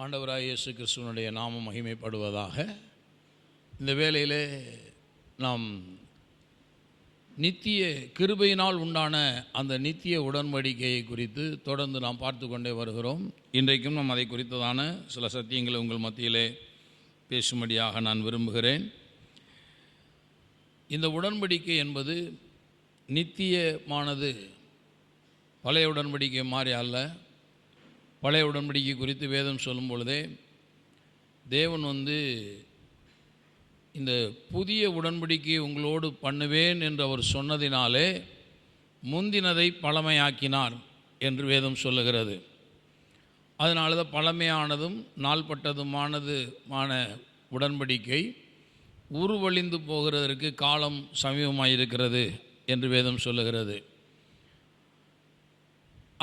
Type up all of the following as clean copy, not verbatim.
ஆண்டவராய் இயேசு கிறிஸ்துவனுடைய நாமம் மகிமைப்படுவதாக. இந்த வேளையிலே நாம் நித்திய கிருபையினால் உண்டான அந்த நித்திய உடன்படிக்கையை குறித்து தொடர்ந்து நாம் பார்த்து கொண்டே வருகிறோம். இன்றைக்கும் நாம் அதை குறித்ததான சில சத்தியங்களை உங்கள் மத்தியிலே பேசும்படியாக நான் விரும்புகிறேன். இந்த உடன்படிக்கை என்பது நித்தியமானது, பழைய உடன்படிக்கை மாதிரி அல்ல. பழைய உடன்படிக்கை குறித்து வேதம் சொல்லும் பொழுதே தேவன் இந்த புதிய உடன்படிக்கையை உங்களோடு பண்ணுவேன் என்று அவர் சொன்னதினாலே முந்தினதை பழமையாக்கினார் என்று வேதம் சொல்லுகிறது. அதனால தான் பழமையானதும் நாள்பட்டதுமான உடன்படிக்கை உருவழிந்து போகிறதற்கு காலம் சமீபமாக இருக்கிறது என்று வேதம் சொல்லுகிறது.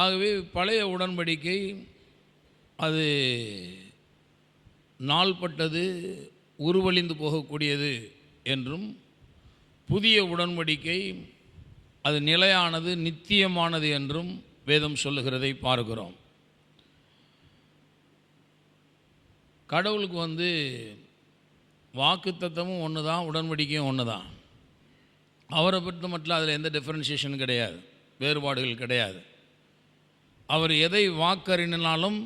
ஆகவே பழைய உடன்படிக்கை அது நாள்பட்டது, உருவழிந்து போகக்கூடியது என்றும், புதிய உடன்படிக்கை அது நிலையானது, நித்தியமானது என்றும் வேதம் சொல்லுகிறதை பார்க்கிறோம். கடவுளுக்கு வாக்குத்தத்தமும் ஒன்று தான், உடன்படிக்கையும் ஒன்று தான். அவரை பொறுத்த மட்டும் அதில் எந்த டிஃப்ரென்சியேஷன் கிடையாது, வேறுபாடுகள் கிடையாது. அவர் எதை வாக்கறினாலும்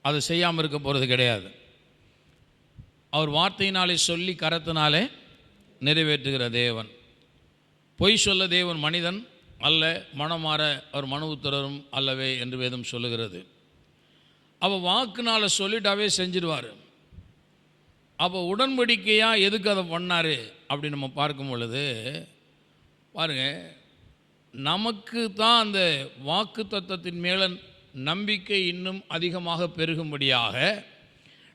அதை செய்யாமல் இருக்க போகிறது கிடையாது. அவர் வார்த்தையினாலே சொல்லி கரத்தினாலே நிறைவேற்றுகிற தேவன். பொய் சொல்ல தேவன் மனிதன் அல்ல, மனமாற அவர் மனு உத்தரரும் அல்லவே என்று வேதம் சொல்லுகிறது. அப்போ வாக்குனால் சொல்லிட்டாவே செஞ்சிடுவார். அப்போ உடன்படிக்கையாக எதுக்கு அதை பண்ணார் அப்படி நம்ம பார்க்கும் பொழுது பாருங்கள், நமக்கு தான் அந்த வாக்கு தத்தத்தின் மேலே நம்பிக்கை இன்னும் அதிகமாக பெருகும்படியாக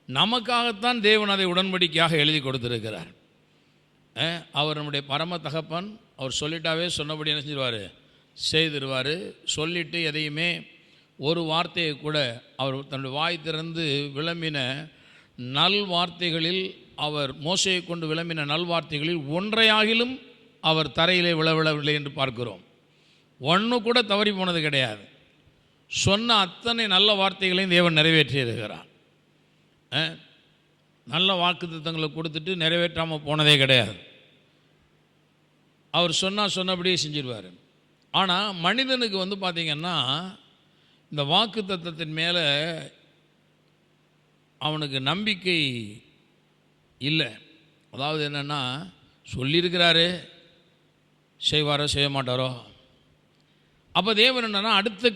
நமக்காகத்தான் தேவன் அதை உடன்படிக்கையாக எழுதி கொடுத்துருக்கிறார். அவர் நம்முடைய பரம தகப்பன். அவர் சொல்லிட்டாவே சொன்னபடி என்ன செஞ்சிருவார், செய்திருவார். சொல்லிட்டு எதையுமே ஒரு வார்த்தையை கூட அவர் தன்னுடைய வாய் திறந்து விளம்பின நல் வார்த்தைகளில், அவர் மோசையை கொண்டு விளம்பின நல் வார்த்தைகளில் ஒன்றையாகிலும் அவர் தரையிலே விழவிடவில்லை என்று பார்க்கிறோம். ஒன்று கூட தவறி போனது கிடையாது. சொன்ன அத்தனை நல்ல வார்த்தைகளையும் தேவன் நிறைவேற்றி இருக்கிறார். நல்ல வாக்குத்தத்தங்களை கொடுத்துட்டு நிறைவேற்றாமல் போனதே கிடையாது. அவர் சொன்னபடியே செஞ்சிருவார். ஆனால் மனிதனுக்கு பார்த்திங்கன்னா இந்த வாக்குத்தத்தத்தின் மேலே அவனுக்கு நம்பிக்கை இல்லை. அதாவது என்னென்னா, சொல்லியிருக்கிறாரு, செய்வாரோ செய்ய மாட்டாரோ. அப்போ தேவன் என்னன்னா அடுத்த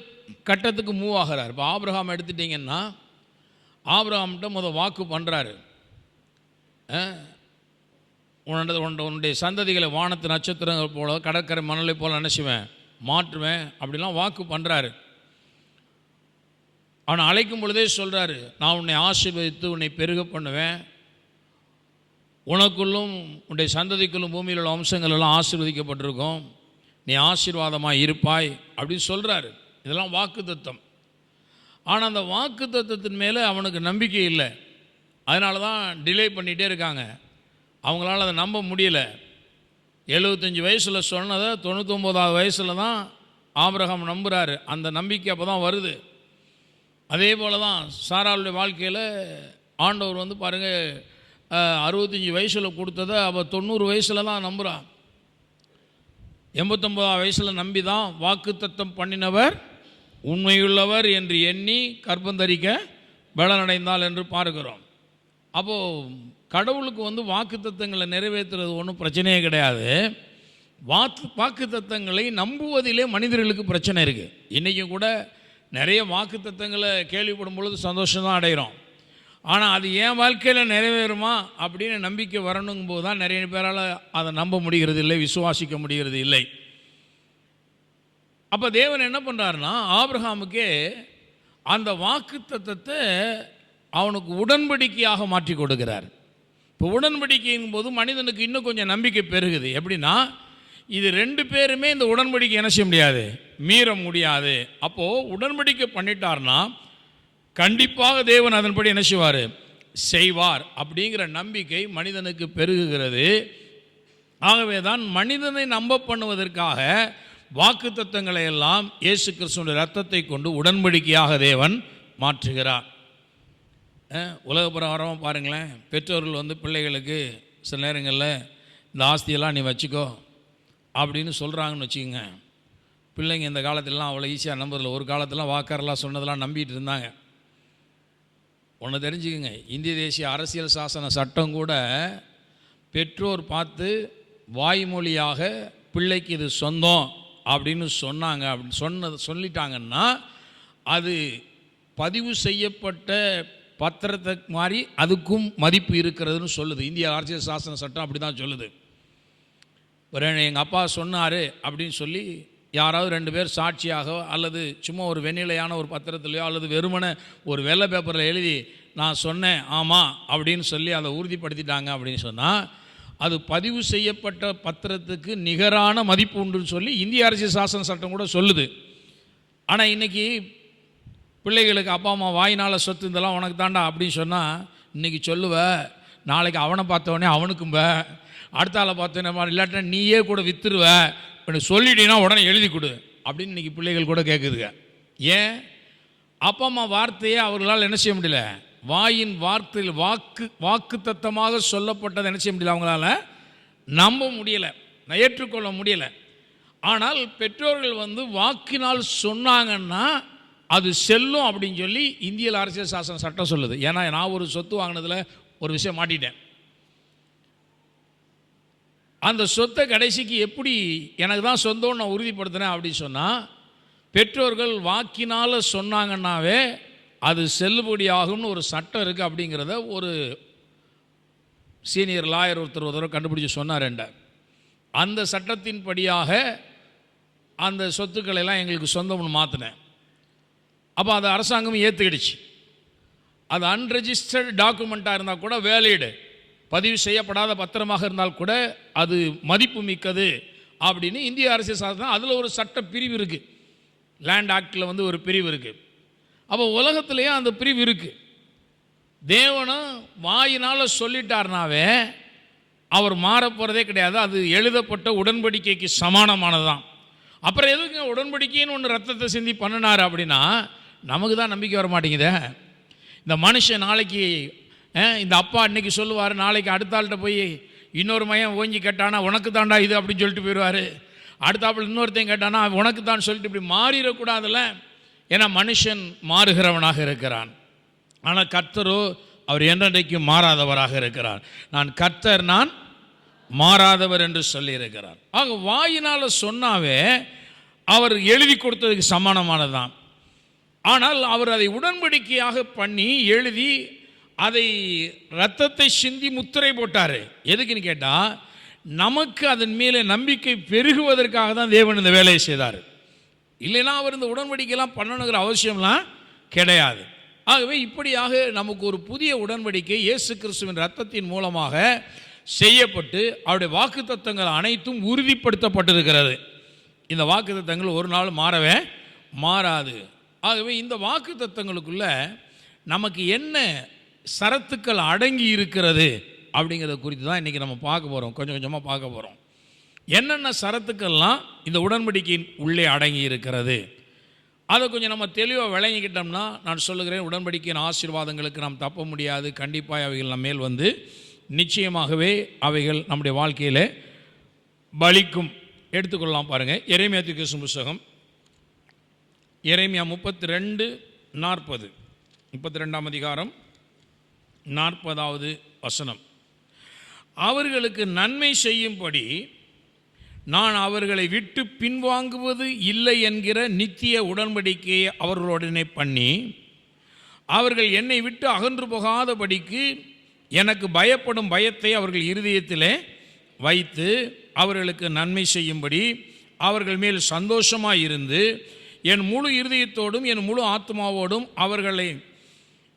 கட்டத்துக்கு மூவ் ஆகிறார். இப்போ ஆபிரகாம் எடுத்துட்டிங்கன்னா, ஆபிரகாம்கிட்ட வாக்கு பண்ணுறாரு, உன்னுடைய சந்ததிகளை வானத்து நட்சத்திரங்கள் போல, கடற்கரை மணலை போல் நினச்சிவேன், மாற்றுவேன் அப்படிலாம் வாக்கு பண்ணுறாரு. அவனை அழைக்கும் பொழுதே சொல்கிறாரு, நான் உன்னை ஆசீர்வதித்து உன்னை பெருக பண்ணுவேன், உனக்குள்ளும் உன்னுடைய சந்ததிக்குள்ளும் பூமியில் உள்ள வம்சங்கள் எல்லாம் ஆசீர்வதிக்கப்பட்டிருக்கும், நீ ஆசீர்வாதமாக இருப்பாய் அப்படின்னு சொல்கிறாரு. இதெல்லாம் வாக்கு தத்தம். ஆனால் அந்த வாக்கு தத்தத்தின் மேலே அவனுக்கு நம்பிக்கை இல்லை. அதனால தான் டிலே பண்ணிகிட்டே இருக்காங்க. அவங்களால அதை நம்ப முடியலை. 75 வயசில் சொன்னதை 99வது வயசில் தான் ஆபிரகாம் நம்புகிறாரு. அந்த நம்பிக்கை அப்போ தான் வருது. அதே போல் தான் சாராளுடைய வாழ்க்கையில் ஆண்டவர் பாருங்கள், 65 வயசில் கொடுத்ததை அவள் 90 வயசில் தான் நம்புகிறான். 89வது வயசில் நம்பி தான் வாக்குத்தத்தம் பண்ணினவர் உண்மையுள்ளவர் என்று எண்ணி கர்ப்பந்தரிக்க பலனடைந்தாள் என்று பார்க்கிறோம். அப்போது கடவுளுக்கு வாக்குத்தத்தங்களை நிறைவேற்றுறது ஒன்றும் பிரச்சனையே கிடையாது. வாக்குத்தத்தங்களை நம்புவதிலே மனிதர்களுக்கு பிரச்சனை இருக்குது. இன்றைக்கும் கூட நிறைய வாக்குத்தத்தங்களை கேள்விப்படும் பொழுது சந்தோஷம் தான் அடைகிறோம். ஆனால் அது என் வாழ்க்கையில் நிறைவேறுமா அப்படின்னு நம்பிக்கை வரணுங்கும் போது தான் நிறைய பேரால் அதை நம்ப முடிகிறது இல்லை, விசுவாசிக்க முடிகிறது இல்லை. அப்போ தேவன் என்ன பண்ணுறாருன்னா, ஆபிரகாமுக்கே அந்த வாக்குத்தத்தத்தை அவனுக்கு உடன்படிக்கையாக மாற்றி கொடுக்கிறார். இப்போ உடன்படிக்கையின் போது மனிதனுக்கு இன்னும் கொஞ்சம் நம்பிக்கை பெருகுது. எப்படின்னா, இது 2 பேருமே இந்த உடன்படிக்கை என்ன செய்ய முடியாது, மீற முடியாது. அப்போது உடன்படிக்கை பண்ணிட்டார்னா கண்டிப்பாக தேவன் அதன்படி என்ன செய்வார், செய்வார் அப்படிங்கிற நம்பிக்கை மனிதனுக்கு பெருகுகிறது. ஆகவே தான் மனிதனை நம்ப பண்ணுவதற்காக வாக்குத்தத்தங்களை எல்லாம் இயேசு கிறிஸ்துவின் இரத்தத்தை கொண்டு உடன்படிக்கையாக தேவன் மாற்றுகிறார். உலக பிரகாரம் பாருங்களேன், பெற்றோர்கள் வந்து பிள்ளைகளுக்கு சில நேரங்களில் இந்த ஆஸ்தியெல்லாம் நீ வச்சுக்கோ அப்படின்னு சொல்கிறாங்கன்னு வச்சுக்கோங்க. பிள்ளைங்க இந்த காலத்திலலாம் அவ்வளோ ஈஸியாக நம்புறதில்ல. ஒரு காலத்திலாம் வாக்காரெல்லாம் சொன்னதெல்லாம் நம்பிட்டு இருந்தாங்க. ஒன்று தெரிஞ்சுக்கோங்க, இந்திய தேசிய அரசியல் சாசன சட்டம் கூட பெற்றோர் பார்த்து வாய்மொழியாக பிள்ளைக்கு இது சொந்தம் அப்படின்னு சொன்னாங்க. அப்படின்னு சொல்லிட்டாங்கன்னா அது பதிவு செய்யப்பட்ட பத்திரத்தை மாதிரி அதுக்கும் மதிப்பு இருக்கிறதுன்னு சொல்லுது. இந்திய அரசியல் சாசன சட்டம் அப்படி தான் சொல்லுது. எங்கள் அப்பா சொன்னார் அப்படின்னு சொல்லி யாராவது 2 பேர் சாட்சியாக அல்லது சும்மா ஒரு வெண்ணிலையான ஒரு பத்திரத்துலையோ அல்லது வெறுமனை ஒரு வெள்ளை பேப்பரில் எழுதி நான் சொன்னேன் ஆமாம் அப்படின்னு சொல்லி அதை உறுதிப்படுத்திட்டாங்க அப்படின்னு சொன்னால் அது பதிவு செய்யப்பட்ட பத்திரத்துக்கு நிகரான மதிப்பு உண்டுன்னு சொல்லி இந்திய அரசியல் சாசன சட்டம் கூட சொல்லுது. ஆனால் இன்றைக்கி பிள்ளைகளுக்கு அப்பா அம்மா வாயினால் சொத்து இதெல்லாம் உனக்கு தாண்டா அப்படின்னு சொன்னால் இன்றைக்கி சொல்லுவ, நாளைக்கு அவனை பார்த்தவொடனே அவனுக்கும்ப, அடுத்த ஆளை பார்த்தோன்னே இல்லாட்டினா நீயே கூட விற்றுருவ, இப்போ சொல்லிட்டீங்கன்னா உடனே எழுதி கொடு அப்படின்னு இன்றைக்கி பிள்ளைகள் கூட கேட்குதுங்க. ஏன்? அப்பா அம்மா வார்த்தையே அவர்களால் என்ன செய்ய முடியல, வாயின் வார்த்தையில் வாக்கு தத்தமாக சொல்லப்பட்டதை என்ன செய்ய முடியல, அவங்களால நம்ப முடியலை, ஏற்றுக்கொள்ள முடியலை. ஆனால் பெற்றோர்கள் வந்து வாக்கினால் சொன்னாங்கன்னா அது செல்லும் அப்படின்னு சொல்லி இந்திய அரசியல் சாசன சட்டம் சொல்லுது. ஏன்னா நான் ஒரு சொத்து வாங்கினதில் ஒரு விஷயம் மாட்டிட்டேன். அந்த சொத்தை கடைசிக்கு எப்படி எனக்கு தான் சொந்தம்னு நான் உறுதிப்படுத்தினேன் அப்படின்னு சொன்னால் பெற்றோர்கள் வாக்கினால் சொன்னாங்கன்னாவே அது செல்லுபடியாகும்னு ஒரு சட்டம் இருக்குது. அப்படிங்கிறத ஒரு சீனியர் லாயர் ஒருத்தர் ஒரு தடவை கண்டுபிடிச்சி சொன்னார். அந்த சட்டத்தின் படியாக அந்த சொத்துக்களை எல்லாம் எங்களுக்கு சொந்தம்னு மாற்றினேன். அப்போ அதை அரசாங்கம் ஏற்றுக்கிடுச்சு. அது அன்ரெஜிஸ்டர்டு டாக்குமெண்ட்டாக இருந்தால் கூட வேலிடு, பதிவு செய்யப்படாத பத்திரமாக இருந்தால் கூட அது மதிப்பு மிக்கது அப்படின்னு இந்திய அரசியல் சாசனம் அதில் ஒரு சட்ட பிரிவு இருக்குது. லேண்ட் ஆக்டில் வந்து ஒரு பிரிவு இருக்குது. அப்போ உலகத்திலேயே அந்த பிரிவு இருக்குது. தேவனும் வாயினால் சொல்லிட்டார்னாவே அவர் மாறப்போகிறதே கிடையாது. அது எழுதப்பட்ட உடன்படிக்கைக்கு சமானமானதான். அப்புறம் எதுக்கு உடன்படிக்கைன்னு ஒன்று ரத்தத்தை சிந்தி பண்ணினார் அப்படின்னா நமக்கு தான் நம்பிக்கை வர மாட்டேங்குதே. இந்த மனுஷன் நாளைக்கு இந்த அப்பா இன்றைக்கி சொல்லுவார், நாளைக்கு அடுத்த ஆள்கிட்ட போய் இன்னொரு மையம் ஓஞ்சி கேட்டானா உனக்கு தாண்டா இது அப்படின்னு சொல்லிட்டு போயிடுவார். அடுத்தாப்பில் இன்னொருத்தையும் கேட்டானா உனக்கு தான் சொல்லிட்டு இப்படி மாறிடக்கூடாதுல்ல. ஏன்னா மனுஷன் மாறுகிறவனாக இருக்கிறான். ஆனால் கர்த்தரோ அவர் என்றைக்கும் மாறாதவராக இருக்கிறார். நான் கர்த்தர், நான் மாறாதவர் என்று சொல்லியிருக்கிறார். ஆக வாயினால் சொன்னாவே அவர் எழுதி கொடுத்ததுக்கு சமானமானதுதான். ஆனால் அவர் அதை உடன்படிக்கையாக பண்ணி எழுதி அதை இரத்தத்தை சிந்தி முத்திரை போட்டார். எதுக்குன்னு கேட்டால் நமக்கு அதன் மேலே நம்பிக்கை பெருகுவதற்காக தான் தேவன் இந்த வேலையை செய்தார். இல்லைன்னா அவர் இந்த உடன்படிக்கையெல்லாம் பண்ணணுங்கிற அவசியம்லாம் கிடையாது. ஆகவே இப்படியாக நமக்கு ஒரு புதிய உடன்படிக்கை இயேசு கிறிஸ்துவின் இரத்தத்தின் மூலமாக செய்யப்பட்டு அவருடைய வாக்குத்தத்தங்கள் அனைத்தும் உறுதிப்படுத்தப்பட்டிருக்கிறது. இந்த வாக்குத்தத்தங்கள் ஒரு நாள் மாறவே மாறாது. ஆகவே இந்த வாக்குத்தத்தங்களுக்குள்ள நமக்கு என்ன சரத்துக்கள் அடங்கி இருக்கிறது அப்படிங்கிறத குறித்து தான் இன்றைக்கி நம்ம பார்க்க போகிறோம். கொஞ்சம் கொஞ்சமாக பார்க்க போகிறோம். என்னென்ன சரத்துக்கள்லாம் இந்த உடன்படிக்கையின் உள்ளே அடங்கி இருக்கிறது அதை கொஞ்சம் நம்ம தெளிவாக விளங்கிக்கிட்டோம்னா நான் சொல்லுகிறேன், உடன்படிக்கையின் ஆசீர்வாதங்களுக்கு நாம் தப்ப முடியாது. கண்டிப்பாக அவைகள் நம்ம மேல் வந்து நிச்சயமாகவே அவைகள் நம்முடைய வாழ்க்கையில் பலிக்கும். எடுத்துக்கொள்ளலாம். பாருங்கள், எரேமியா தீர்க்கதரிசன புத்தகம் எரேமியா 32:40 32ஆம் அதிகாரம் 40வது வசனம். அவர்களுக்கு நன்மை செய்யும்படி நான் அவர்களை விட்டு பின்வாங்குவது இல்லை என்கிற நித்திய உடன்படிக்கையை அவர்களுடனே பண்ணி அவர்கள் என்னை விட்டு அகன்று போகாதபடிக்கு எனக்கு பயப்படும் பயத்தை அவர்கள் இருதயத்திலே வைத்து அவர்களுக்கு நன்மை செய்யும்படி அவர்கள் மேல் சந்தோஷமாக இருந்து என் முழு இருதயத்தோடும் என் முழு ஆத்மாவோடும் அவர்களை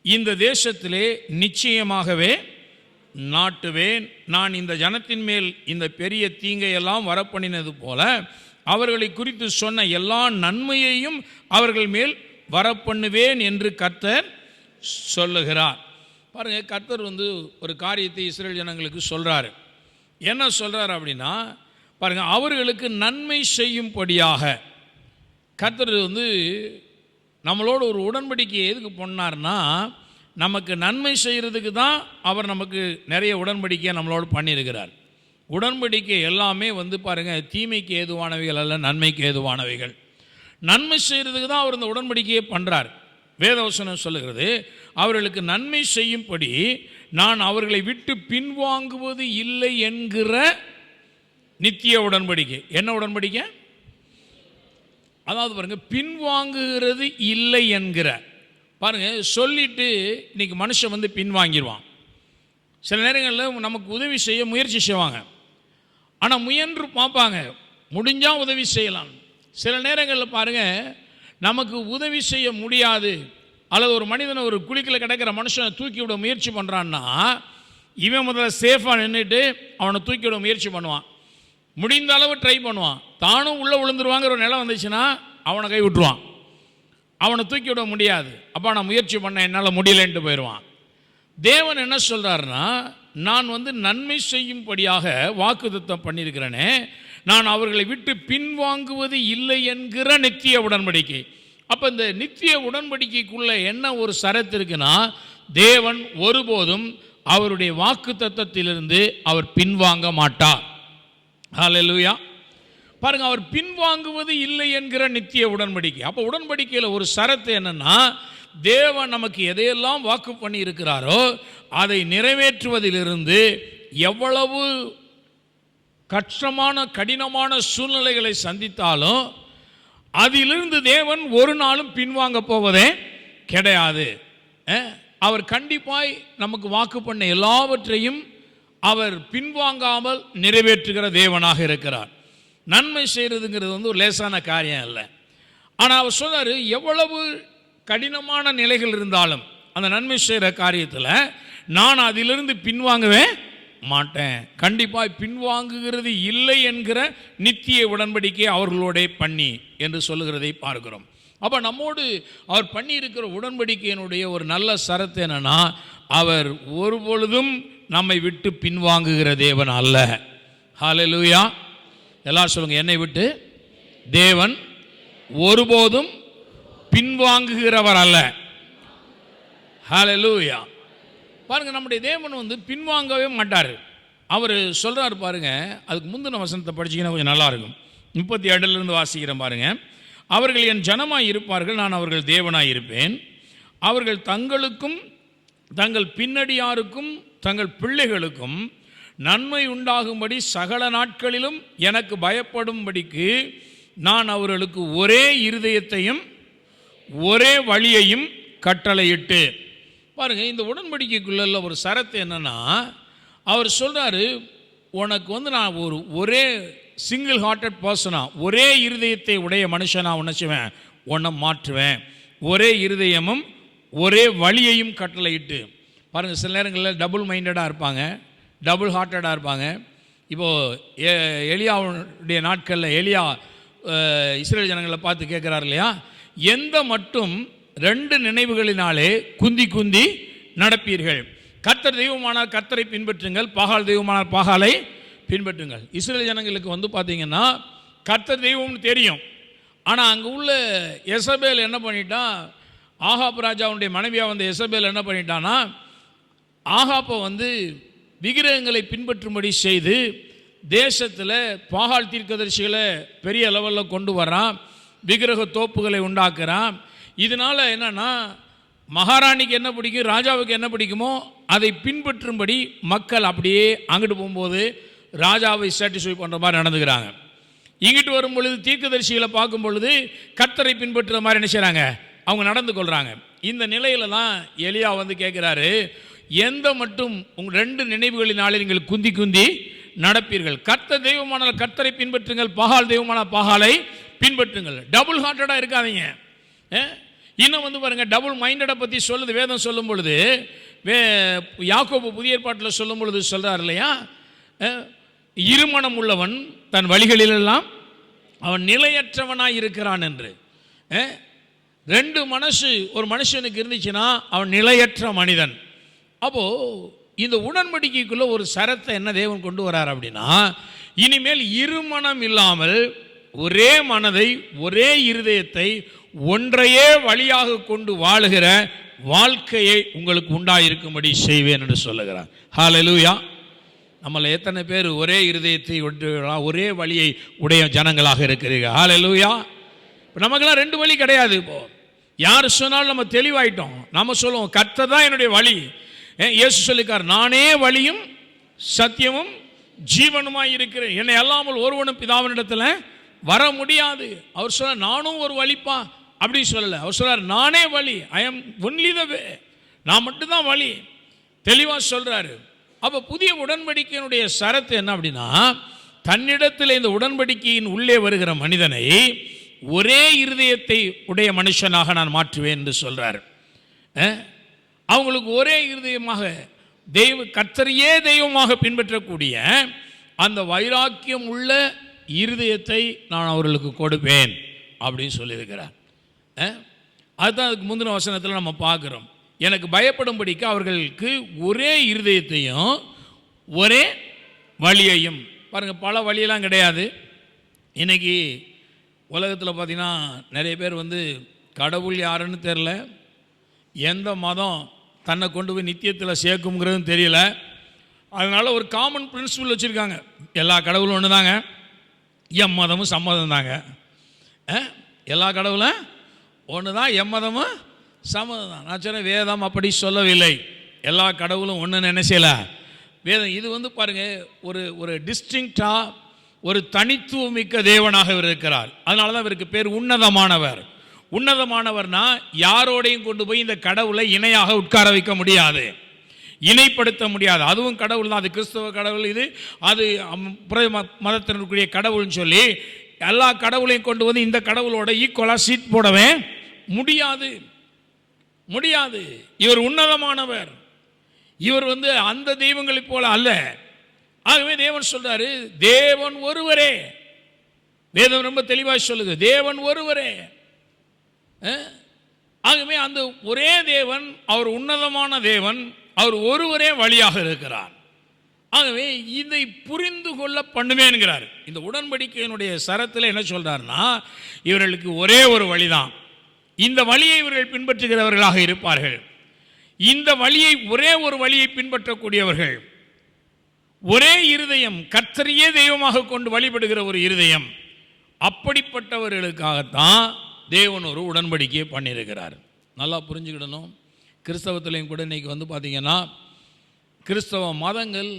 இந்த தேசத்திலே நிச்சயமாகவே நாட்டுவேன். நான் இந்த ஜனத்தின் மேல் இந்த பெரிய தீங்கையெல்லாம் வரப்பண்ணினது போல அவர்களை குறித்து சொன்ன எல்லா நன்மையையும் அவர்கள் மேல் வரப்பண்ணுவேன் என்று கர்த்தர் சொல்லுகிறார். பாருங்கள், கர்த்தர் வந்து ஒரு காரியத்தை இஸ்ரேல் ஜனங்களுக்கு சொல்கிறாரு. என்ன சொல்கிறார் அப்படின்னா, பாருங்கள், அவர்களுக்கு நன்மை செய்யும்படியாக கர்த்தர் வந்து நம்மளோட ஒரு உடன்படிக்கையை எதுக்கு பண்ணார்னா நமக்கு நன்மை செய்கிறதுக்கு தான் அவர் நமக்கு நிறைய உடன்படிக்கையை நம்மளோடு பண்ணியிருக்கிறார். உடன்படிக்கை எல்லாமே பாருங்கள், தீமைக்கு ஏதுவானவைகள் அல்ல, நன்மைக்கு ஏதுவானவைகள். நன்மை செய்கிறதுக்கு தான் அவர் இந்த உடன்படிக்கையை பண்ணுறார். வேதவசனம் சொல்லுகிறது, அவர்களுக்கு நன்மை செய்யும்படி நான் அவர்களை விட்டு பின்வாங்குவது இல்லை என்கிற நித்திய உடன்படிக்கை. என்ன உடன்படிக்கை? அதாவது பாருங்க, பின்வாங்குகிறது இல்லை என்கிற. பாருங்க, சொல்லிட்டு இன்னைக்கு மனுஷன் பின்வாங்கிடுவான். சில நேரங்களில் நமக்கு உதவி செய்ய முயற்சி செய்வாங்க, ஆனால் முயன்று பார்ப்பாங்க, முடிஞ்சால் உதவி செய்யலாம். சில நேரங்களில் பாருங்கள், நமக்கு உதவி செய்ய முடியாது, அல்லது ஒரு மனிதனை, ஒரு குழிக்கில் கிடக்கிற மனுஷனை தூக்கி விட முயற்சி பண்ணுறான்னா, இவன் முதல்ல சேஃபாக நின்றுட்டு அவனை தூக்கி விட முயற்சி பண்ணுவான். முடிந்த அளவு ட்ரை பண்ணுவான். தானும் உள்ளே விழுந்துருவாங்கிற ஒரு நிலை வந்துச்சுன்னா அவனை கை விட்டுருவான். அவனை தூக்கி விட முடியாது. அப்போ நான் முயற்சி பண்ண, என்னால் முடியலன்ட்டு போயிடுவான். தேவன் என்ன சொல்கிறாருன்னா, நான் நன்மை செய்யும்படியாக வாக்குத்தத்தம் பண்ணியிருக்கிறேனே, நான் அவர்களை விட்டு பின்வாங்குவது இல்லை என்கிற நித்திய உடன்படிக்கை. அப்போ இந்த நித்திய உடன்படிக்கைக்குள்ள என்ன ஒரு சரத்து இருக்குன்னா, தேவன் ஒருபோதும் அவருடைய வாக்குத்தத்தத்திலிருந்து அவர் பின்வாங்க மாட்டார். ஹல்லேலூயா. பாருங்க, அவர் பின்வாங்குவது இல்லை என்கிற நித்திய உடன்படிக்கை. அப்போ உடன்படிக்கையில் ஒரு சரத்து என்னன்னா, தேவன் நமக்கு எதையெல்லாம் வாக்கு பண்ணி இருக்கிறாரோ அதை நிறைவேற்றுவதிலிருந்து எவ்வளவு கஷ்டமான கடினமான சூழ்நிலைகளை சந்தித்தாலும் அதிலிருந்து தேவன் ஒரு நாளும் பின்வாங்க போவதே கிடையாது. அவர் கண்டிப்பாய் நமக்கு வாக்கு பண்ண எல்லாவற்றையும் அவர் பின்வாங்காமல் நிறைவேற்றுகிற தேவனாக இருக்கிறார். நன்மை செய்கிறதுங்கிறது ஒரு லேசான காரியம் இல்லை. ஆனால் அவர் சொல்றாரு, எவ்வளவு கடினமான நிலைகள் இருந்தாலும் அந்த நன்மை செய்கிற காரியத்தில் நான் அதிலிருந்து பின்வாங்கவே மாட்டேன். கண்டிப்பாக பின்வாங்குகிறது இல்லை என்கிற நித்திய உடன்படிக்கை அவர்களோட பண்ணி என்று சொல்லுகிறதை பார்க்கிறோம். அப்போ நம்மோடு அவர் பண்ணி இருக்கிற உடன்படிக்கையினுடைய ஒரு நல்ல சரத்து என்னன்னா, அவர் ஒருபொழுதும் நம்மை விட்டு பின்வாங்குகிற தேவன் அல்ல. ஹல்லேலூயா. எல்லாரும் சொல்லுங்க, என்னை விட்டு தேவன் ஒருபோதும் பின்வாங்குகிறவர் அல்ல. ஹல்லேலூயா. பாருங்க, நம்முடைய தேவன் பின்வாங்கவே மாட்டார். அவர் சொல்றாரு பாருங்க, அதுக்கு முந்தின வசனத்தை படிச்சீங்கன்னா கொஞ்சம் நல்லா இருக்கும். 37 வாசிக்கிறேன் பாருங்க. அவர்கள் என் ஜனமாய் இருப்பார்கள், நான் அவர்கள் தேவனாய் இருப்பேன். அவர்கள் தங்களுக்கும் தங்கள் பின்னடியாருக்கும் தங்கள் பிள்ளைகளுக்கும் நன்மை உண்டாகும்படி சகல நாட்களிலும் எனக்கு பயப்படும்படிக்கு நான் அவர்களுக்கு ஒரே இருதயத்தையும் ஒரே வழியையும் கட்டளையிட்டு. பாருங்க, இந்த உடன்படிக்கைக்குள்ள ஒரு சரத்து என்னன்னா, அவர் சொல்றாரு, உனக்கு நான் ஒரே சிங்கிள் ஹார்ட்டட் பர்சனா, ஒரே இருதயத்தை உடைய மனுஷனா உணச்சுவேன், உன்னை மாற்றுவேன், ஒரே இருதயமும் ஒரே வழியையும் கட்டளையிட்டு. பாருங்கள், சில நேரங்களில் டபுள் மைண்டடாக இருப்பாங்க, டபுள் ஹார்ட்டடாக இருப்பாங்க. இப்போது எலியாவுடைய நாட்களில் எலியா இஸ்ரேல் ஜனங்களை பார்த்து கேட்குறாரு இல்லையா, எந்த மட்டும் 2 நினைவுகளினாலே குந்தி குந்தி நடப்பீர்கள். கர்த்தர் தெய்வமானால் கர்த்தரை பின்பற்றுங்கள், பாகால் தெய்வமானால் பாகாலை பின்பற்றுங்கள். இஸ்ரேல் ஜனங்களுக்கு பார்த்தீங்கன்னா கர்த்தர் தெய்வம்னு தெரியும். ஆனால் அங்கே உள்ள எசபேல் என்ன பண்ணிட்டான், ஆகாப் ராஜாவுடைய மனைவியாக வந்த எசபேல் என்ன பண்ணிட்டான்னா, ஆகாப்பை விக்கிரகங்களை பின்பற்றும்படி செய்து தேசத்தில் பாகால் தீர்க்கதரிசிகளை பெரிய லெவலில் கொண்டு வரான், விக்கிரக தோப்புகளை உண்டாக்குறான். இதனால் என்னன்னா, மகாராணிக்கு என்ன பிடிக்கும், ராஜாவுக்கு என்ன பிடிக்குமோ அதை பின்பற்றும்படி மக்கள் அப்படியே அங்கிட்டு போகும்போது ராஜாவை சாட்டிஸ்ஃபை பண்ணுற மாதிரி நடந்துக்கிறாங்க. இங்கிட்டு வரும் பொழுது தீர்க்கதரிசிகளை பார்க்கும் பொழுது கர்த்தரை பின்பற்றுற மாதிரி என்ன செய்கிறாங்க, அவங்க நடந்து கொள்கிறாங்க. இந்த நிலையில தான் எலியா கேட்குறாரு, எந்த மட்டும் உங்கள் 2 நினைவுகளினாலே நீங்கள் குந்தி குந்தி நடப்பீர்கள். கர்த்தர் தெய்வமானால் கர்த்தரை பின்பற்றுங்கள், பாகால் தெய்வமானால் பாகாலை பின்பற்றுங்கள். டபுள் ஹார்ட்டடாக இருக்காதீங்க. இன்னும் பாருங்க, டபுள் மைண்டடை பற்றி சொல்லுது வேதம். சொல்லும் பொழுது யாக்கோபு புதிய ஏற்பாட்டில் சொல்லும் பொழுது சொல்கிறார் இல்லையா, இருமனம் உள்ளவன் தன் வழிகளிலெல்லாம் அவன் நிலையற்றவனாய் இருக்கிறான் என்று. 2 மனசு ஒரு மனுஷனுக்கு இருந்துச்சுன்னா அவன் நிலையற்ற மனிதன். அப்போது இந்த உடன்படிக்கைக்குள்ள ஒரு சரத்தை என்ன தேவன் கொண்டு வரார் அப்படின்னா, இனிமேல் இருமனம் இல்லாமல் ஒரே மனதை ஒரே இருதயத்தை ஒன்றையே வழியாக கொண்டு வாழுகிற வாழ்க்கையை உங்களுக்கு உண்டாயிருக்கும்படி செய்வேன் என்று சொல்லுகிறார். ஹல்லேலூயா. நம்மள எத்தனை பேர் ஒரே இருதயத்தை ஒரே வழியை உடைய ஜனங்களாக இருக்கிறீர்கள்? ஹல்லேலூயா. இப்போ நமக்கெல்லாம் ரெண்டு வழி கிடையாது. இப்போ யார் சொன்னாலும் நம்ம தெளிவாயிட்டோம். நம்ம சொல்லுவோம் கர்த்தர் தான் என்னுடைய வழி. இயேசு சொல்லிக்கார், நானே வழியும் சத்தியமும் ஜீவனுமாய் இருக்கிறேன், என்னை அல்லாமல் ஒருவனும் பிதாவினிடத்தில் வர முடியாது. அவர் சொல்ல நானும் ஒரு வழிப்பா அப்படின்னு சொல்லலை. அவர் சொல்றார் நானே வழி, ஐ எம் ஒன்லி த வே, நான் மட்டும்தான் வழி, தெளிவாக சொல்றாரு. அப்போ புதிய உடன்படிக்கையினுடைய சரத்து என்ன அப்படின்னா, தன்னிடத்தில் இந்த உடன்படிக்கையின் உள்ளே வருகிற மனிதனை ஒரே இருதயத்தை உடைய மனுஷனாக நான் மாற்றுவேன் என்று சொல்றார். அவங்களுக்கு ஒரே இருதயமாக கர்த்தரையே தெய்வமாக பின்பற்றக்கூடிய அந்த வைராக்கியம் உள்ள இருதயத்தை நான் அவர்களுக்கு கொடுப்பேன் அப்படின்னு சொல்லியிருக்கிறார். அதுதான் அதுக்கு முந்தின வசனத்தில் நம்ம பார்க்குறோம். எனக்கு பயப்படும்படிக்கு அவர்களுக்கு ஒரே இருதயத்தையும் ஒரே வழியையும். பாருங்கள், பல வழியெல்லாம் கிடையாது. இன்றைக்கி உலகத்தில் பார்த்திங்கன்னா நிறைய பேர் கடவுள் யாருன்னு தெரில, எந்த மதம் தன்னை கொண்டு போய் நித்தியத்தில் சேர்க்குங்கிறதும் தெரியல. அதனால் ஒரு காமன் பிரின்சிபல் வச்சுருக்காங்க, எல்லா கடவுளும் ஒன்று தாங்க, எம்மதமும் சம்மதம் தாங்க. எல்லா கடவுளும் ஒன்று தான், எம்மதமும் சம்மதம் தான். நான் சொன்னேன் வேதம் அப்படி சொல்லவில்லை, எல்லா கடவுளும் ஒன்றுன்னு நினைச்சல வேதம். இது பாருங்கள், ஒரு டிஸ்டிங்க்டாக ஒரு தனித்துவமிக்க தேவனாக இவர் இருக்கிறார். அதனால தான் இவருக்கு பேர் உன்னதமானவர். உன்னதமானவர்னா யாரோடையும் கொண்டு போய் இந்த கடவுளை இணையாக உட்கார வைக்க முடியாது, இணைப்படுத்த முடியாது. அதுவும் கடவுள் தான், அது கிறிஸ்தவ கடவுள், இது அது மதத்தினருக்குரிய கடவுள்னு சொல்லி எல்லா கடவுளையும் கொண்டு வந்து இந்த கடவுளோட ஈக்குவலாக சீட் போடவே முடியாது முடியாது. இவர் உன்னதமானவர். இவர் அந்த தெய்வங்களைப் போல அல்ல. ஆகவே தேவன் சொல்றாரு, தேவன் ஒருவரே. வேதம் ரொம்ப தெளிவாக சொல்லுது, தேவன் ஒருவரே. ஆகவே அந்த ஒரே தேவன், அவர் உன்னதமான தேவன், அவர் ஒருவரே வழியாக இருக்கிறார். ஆகவே இதை புரிந்து கொள்ள பண்ணுவேன்கிறார். இந்த உடன்படிக்கையினுடைய சரத்தில் என்ன சொல்றாருன்னா, இவர்களுக்கு ஒரே ஒரு வழிதான், இந்த வழியை இவர்கள் பின்பற்றுகிறவர்களாக இருப்பார்கள். இந்த வழியை ஒரே ஒரு வழியை பின்பற்றக்கூடியவர்கள், ஒரே இருதயம், கர்த்தரையே தெய்வமாக கொண்டு வழிபடுகிற ஒரு இருதயம், அப்படிப்பட்டவர்களுக்காகத்தான் தேவன் ஒரு உடன்படிக்கையை பண்ணியிருக்கிறார். நல்லா புரிஞ்சுக்கிடணும். கிறிஸ்தவத்திலையும் கூட இன்றைக்கி பார்த்தீங்கன்னா, கிறிஸ்தவ மதங்கள்,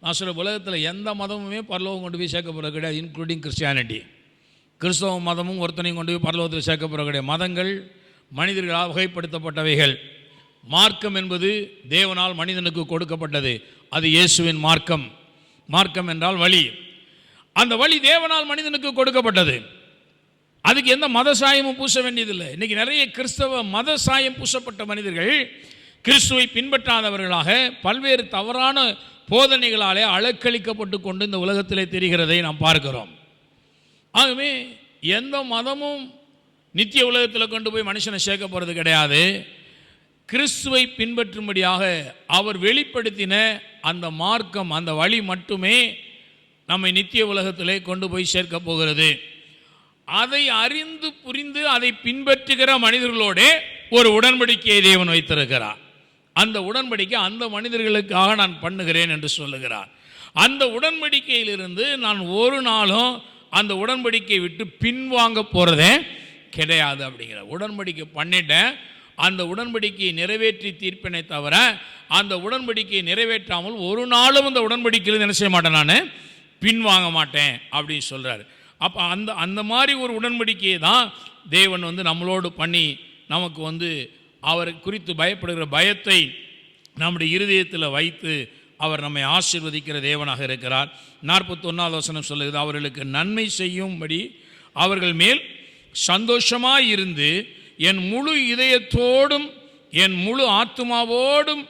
நான் சொல்ல உலகத்தில் எந்த மதமுமே பரலோகம் கொண்டு போய் சேர்க்கப்படுறது கிடையாது, இன்க்ளூடிங் கிறிஸ்டியானிட்டி. கிறிஸ்தவ மதமும் ஒருத்தனையும் கொண்டு போய் பரலோகத்தில் சேர்க்கப்படுறது கிடையாது. மதங்கள் மனிதர்களால் வகைப்படுத்தப்பட்டவைகள். மார்க்கம் என்பது தேவனால் மனிதனுக்கு கொடுக்கப்பட்டது, அது இயேசுவின் மார்க்கம். மார்க்கம் என்றால் வழி. அந்த வழி தேவனால் மனிதனுக்கு கொடுக்கப்பட்டது. அதுக்கு எந்த மத சாயமும் பூச வேண்டியதில்லை. இன்றைக்கி நிறைய கிறிஸ்தவ மத சாயம் பூசப்பட்ட மனிதர்கள் கிறிஸ்துவை பின்பற்றாதவர்களாக பல்வேறு தவறான போதனைகளாலே அலக்களிக்கப்பட்டு கொண்டு இந்த உலகத்திலே தெரிகிறதை நாம் பார்க்கிறோம். ஆகவே எந்த மதமும் நித்திய உலகத்தில் கொண்டு போய் மனுஷனை சேர்க்க போகிறது கிடையாது. கிறிஸ்துவை பின்பற்றும்படியாக அவர் வெளிப்படுத்தின அந்த மார்க்கம், அந்த வழி மட்டுமே நம்மை நித்திய உலகத்திலே கொண்டு போய் சேர்க்க போகிறது. அதை அறிந்து புரிந்து அதை பின்பற்றுகிற மனிதர்களோடு ஒரு உடன்படிக்கையை தேவன் வைத்திருக்கிறார். அந்த உடன்படிக்கை அந்த மனிதர்களுக்காக நான் பண்ணுகிறேன் என்று சொல்லுகிறார். அந்த உடன்படிக்கையிலிருந்து நான் ஒரு நாளும் அந்த உடன்படிக்கையை விட்டு பின்வாங்க போகிறதே கிடையாது அப்படிங்கிற. உடன்படிக்கை பண்ணிட்டேன், அந்த உடன்படிக்கையை நிறைவேற்றி தீர்ப்பினை தவிர அந்த உடன்படிக்கையை நிறைவேற்றாமல் ஒரு நாளும் அந்த உடன்படிக்கையில் என்ன செய்ய மாட்டேன், நான் பின்வாங்க மாட்டேன் அப்படின்னு சொல்கிறார். அப்போ அந்த மாதிரி ஒரு உடன்படிக்கையை தான் தேவன் நம்மளோடு பண்ணி நமக்கு அவரை குறித்து பயப்படுகிற பயத்தை நம்முடைய இருதயத்தில் வைத்து அவர் நம்மை ஆசீர்வதிக்கிற தேவனாக இருக்கிறார். 41வது வசனம் சொல்லுகிறது, அவர்களுக்கு நன்மை செய்யும்படி அவர்கள் மேல் சந்தோஷமாய் இருந்து என் முழு இதயத்தோடும் என் முழு ஆத்துமாவோடும்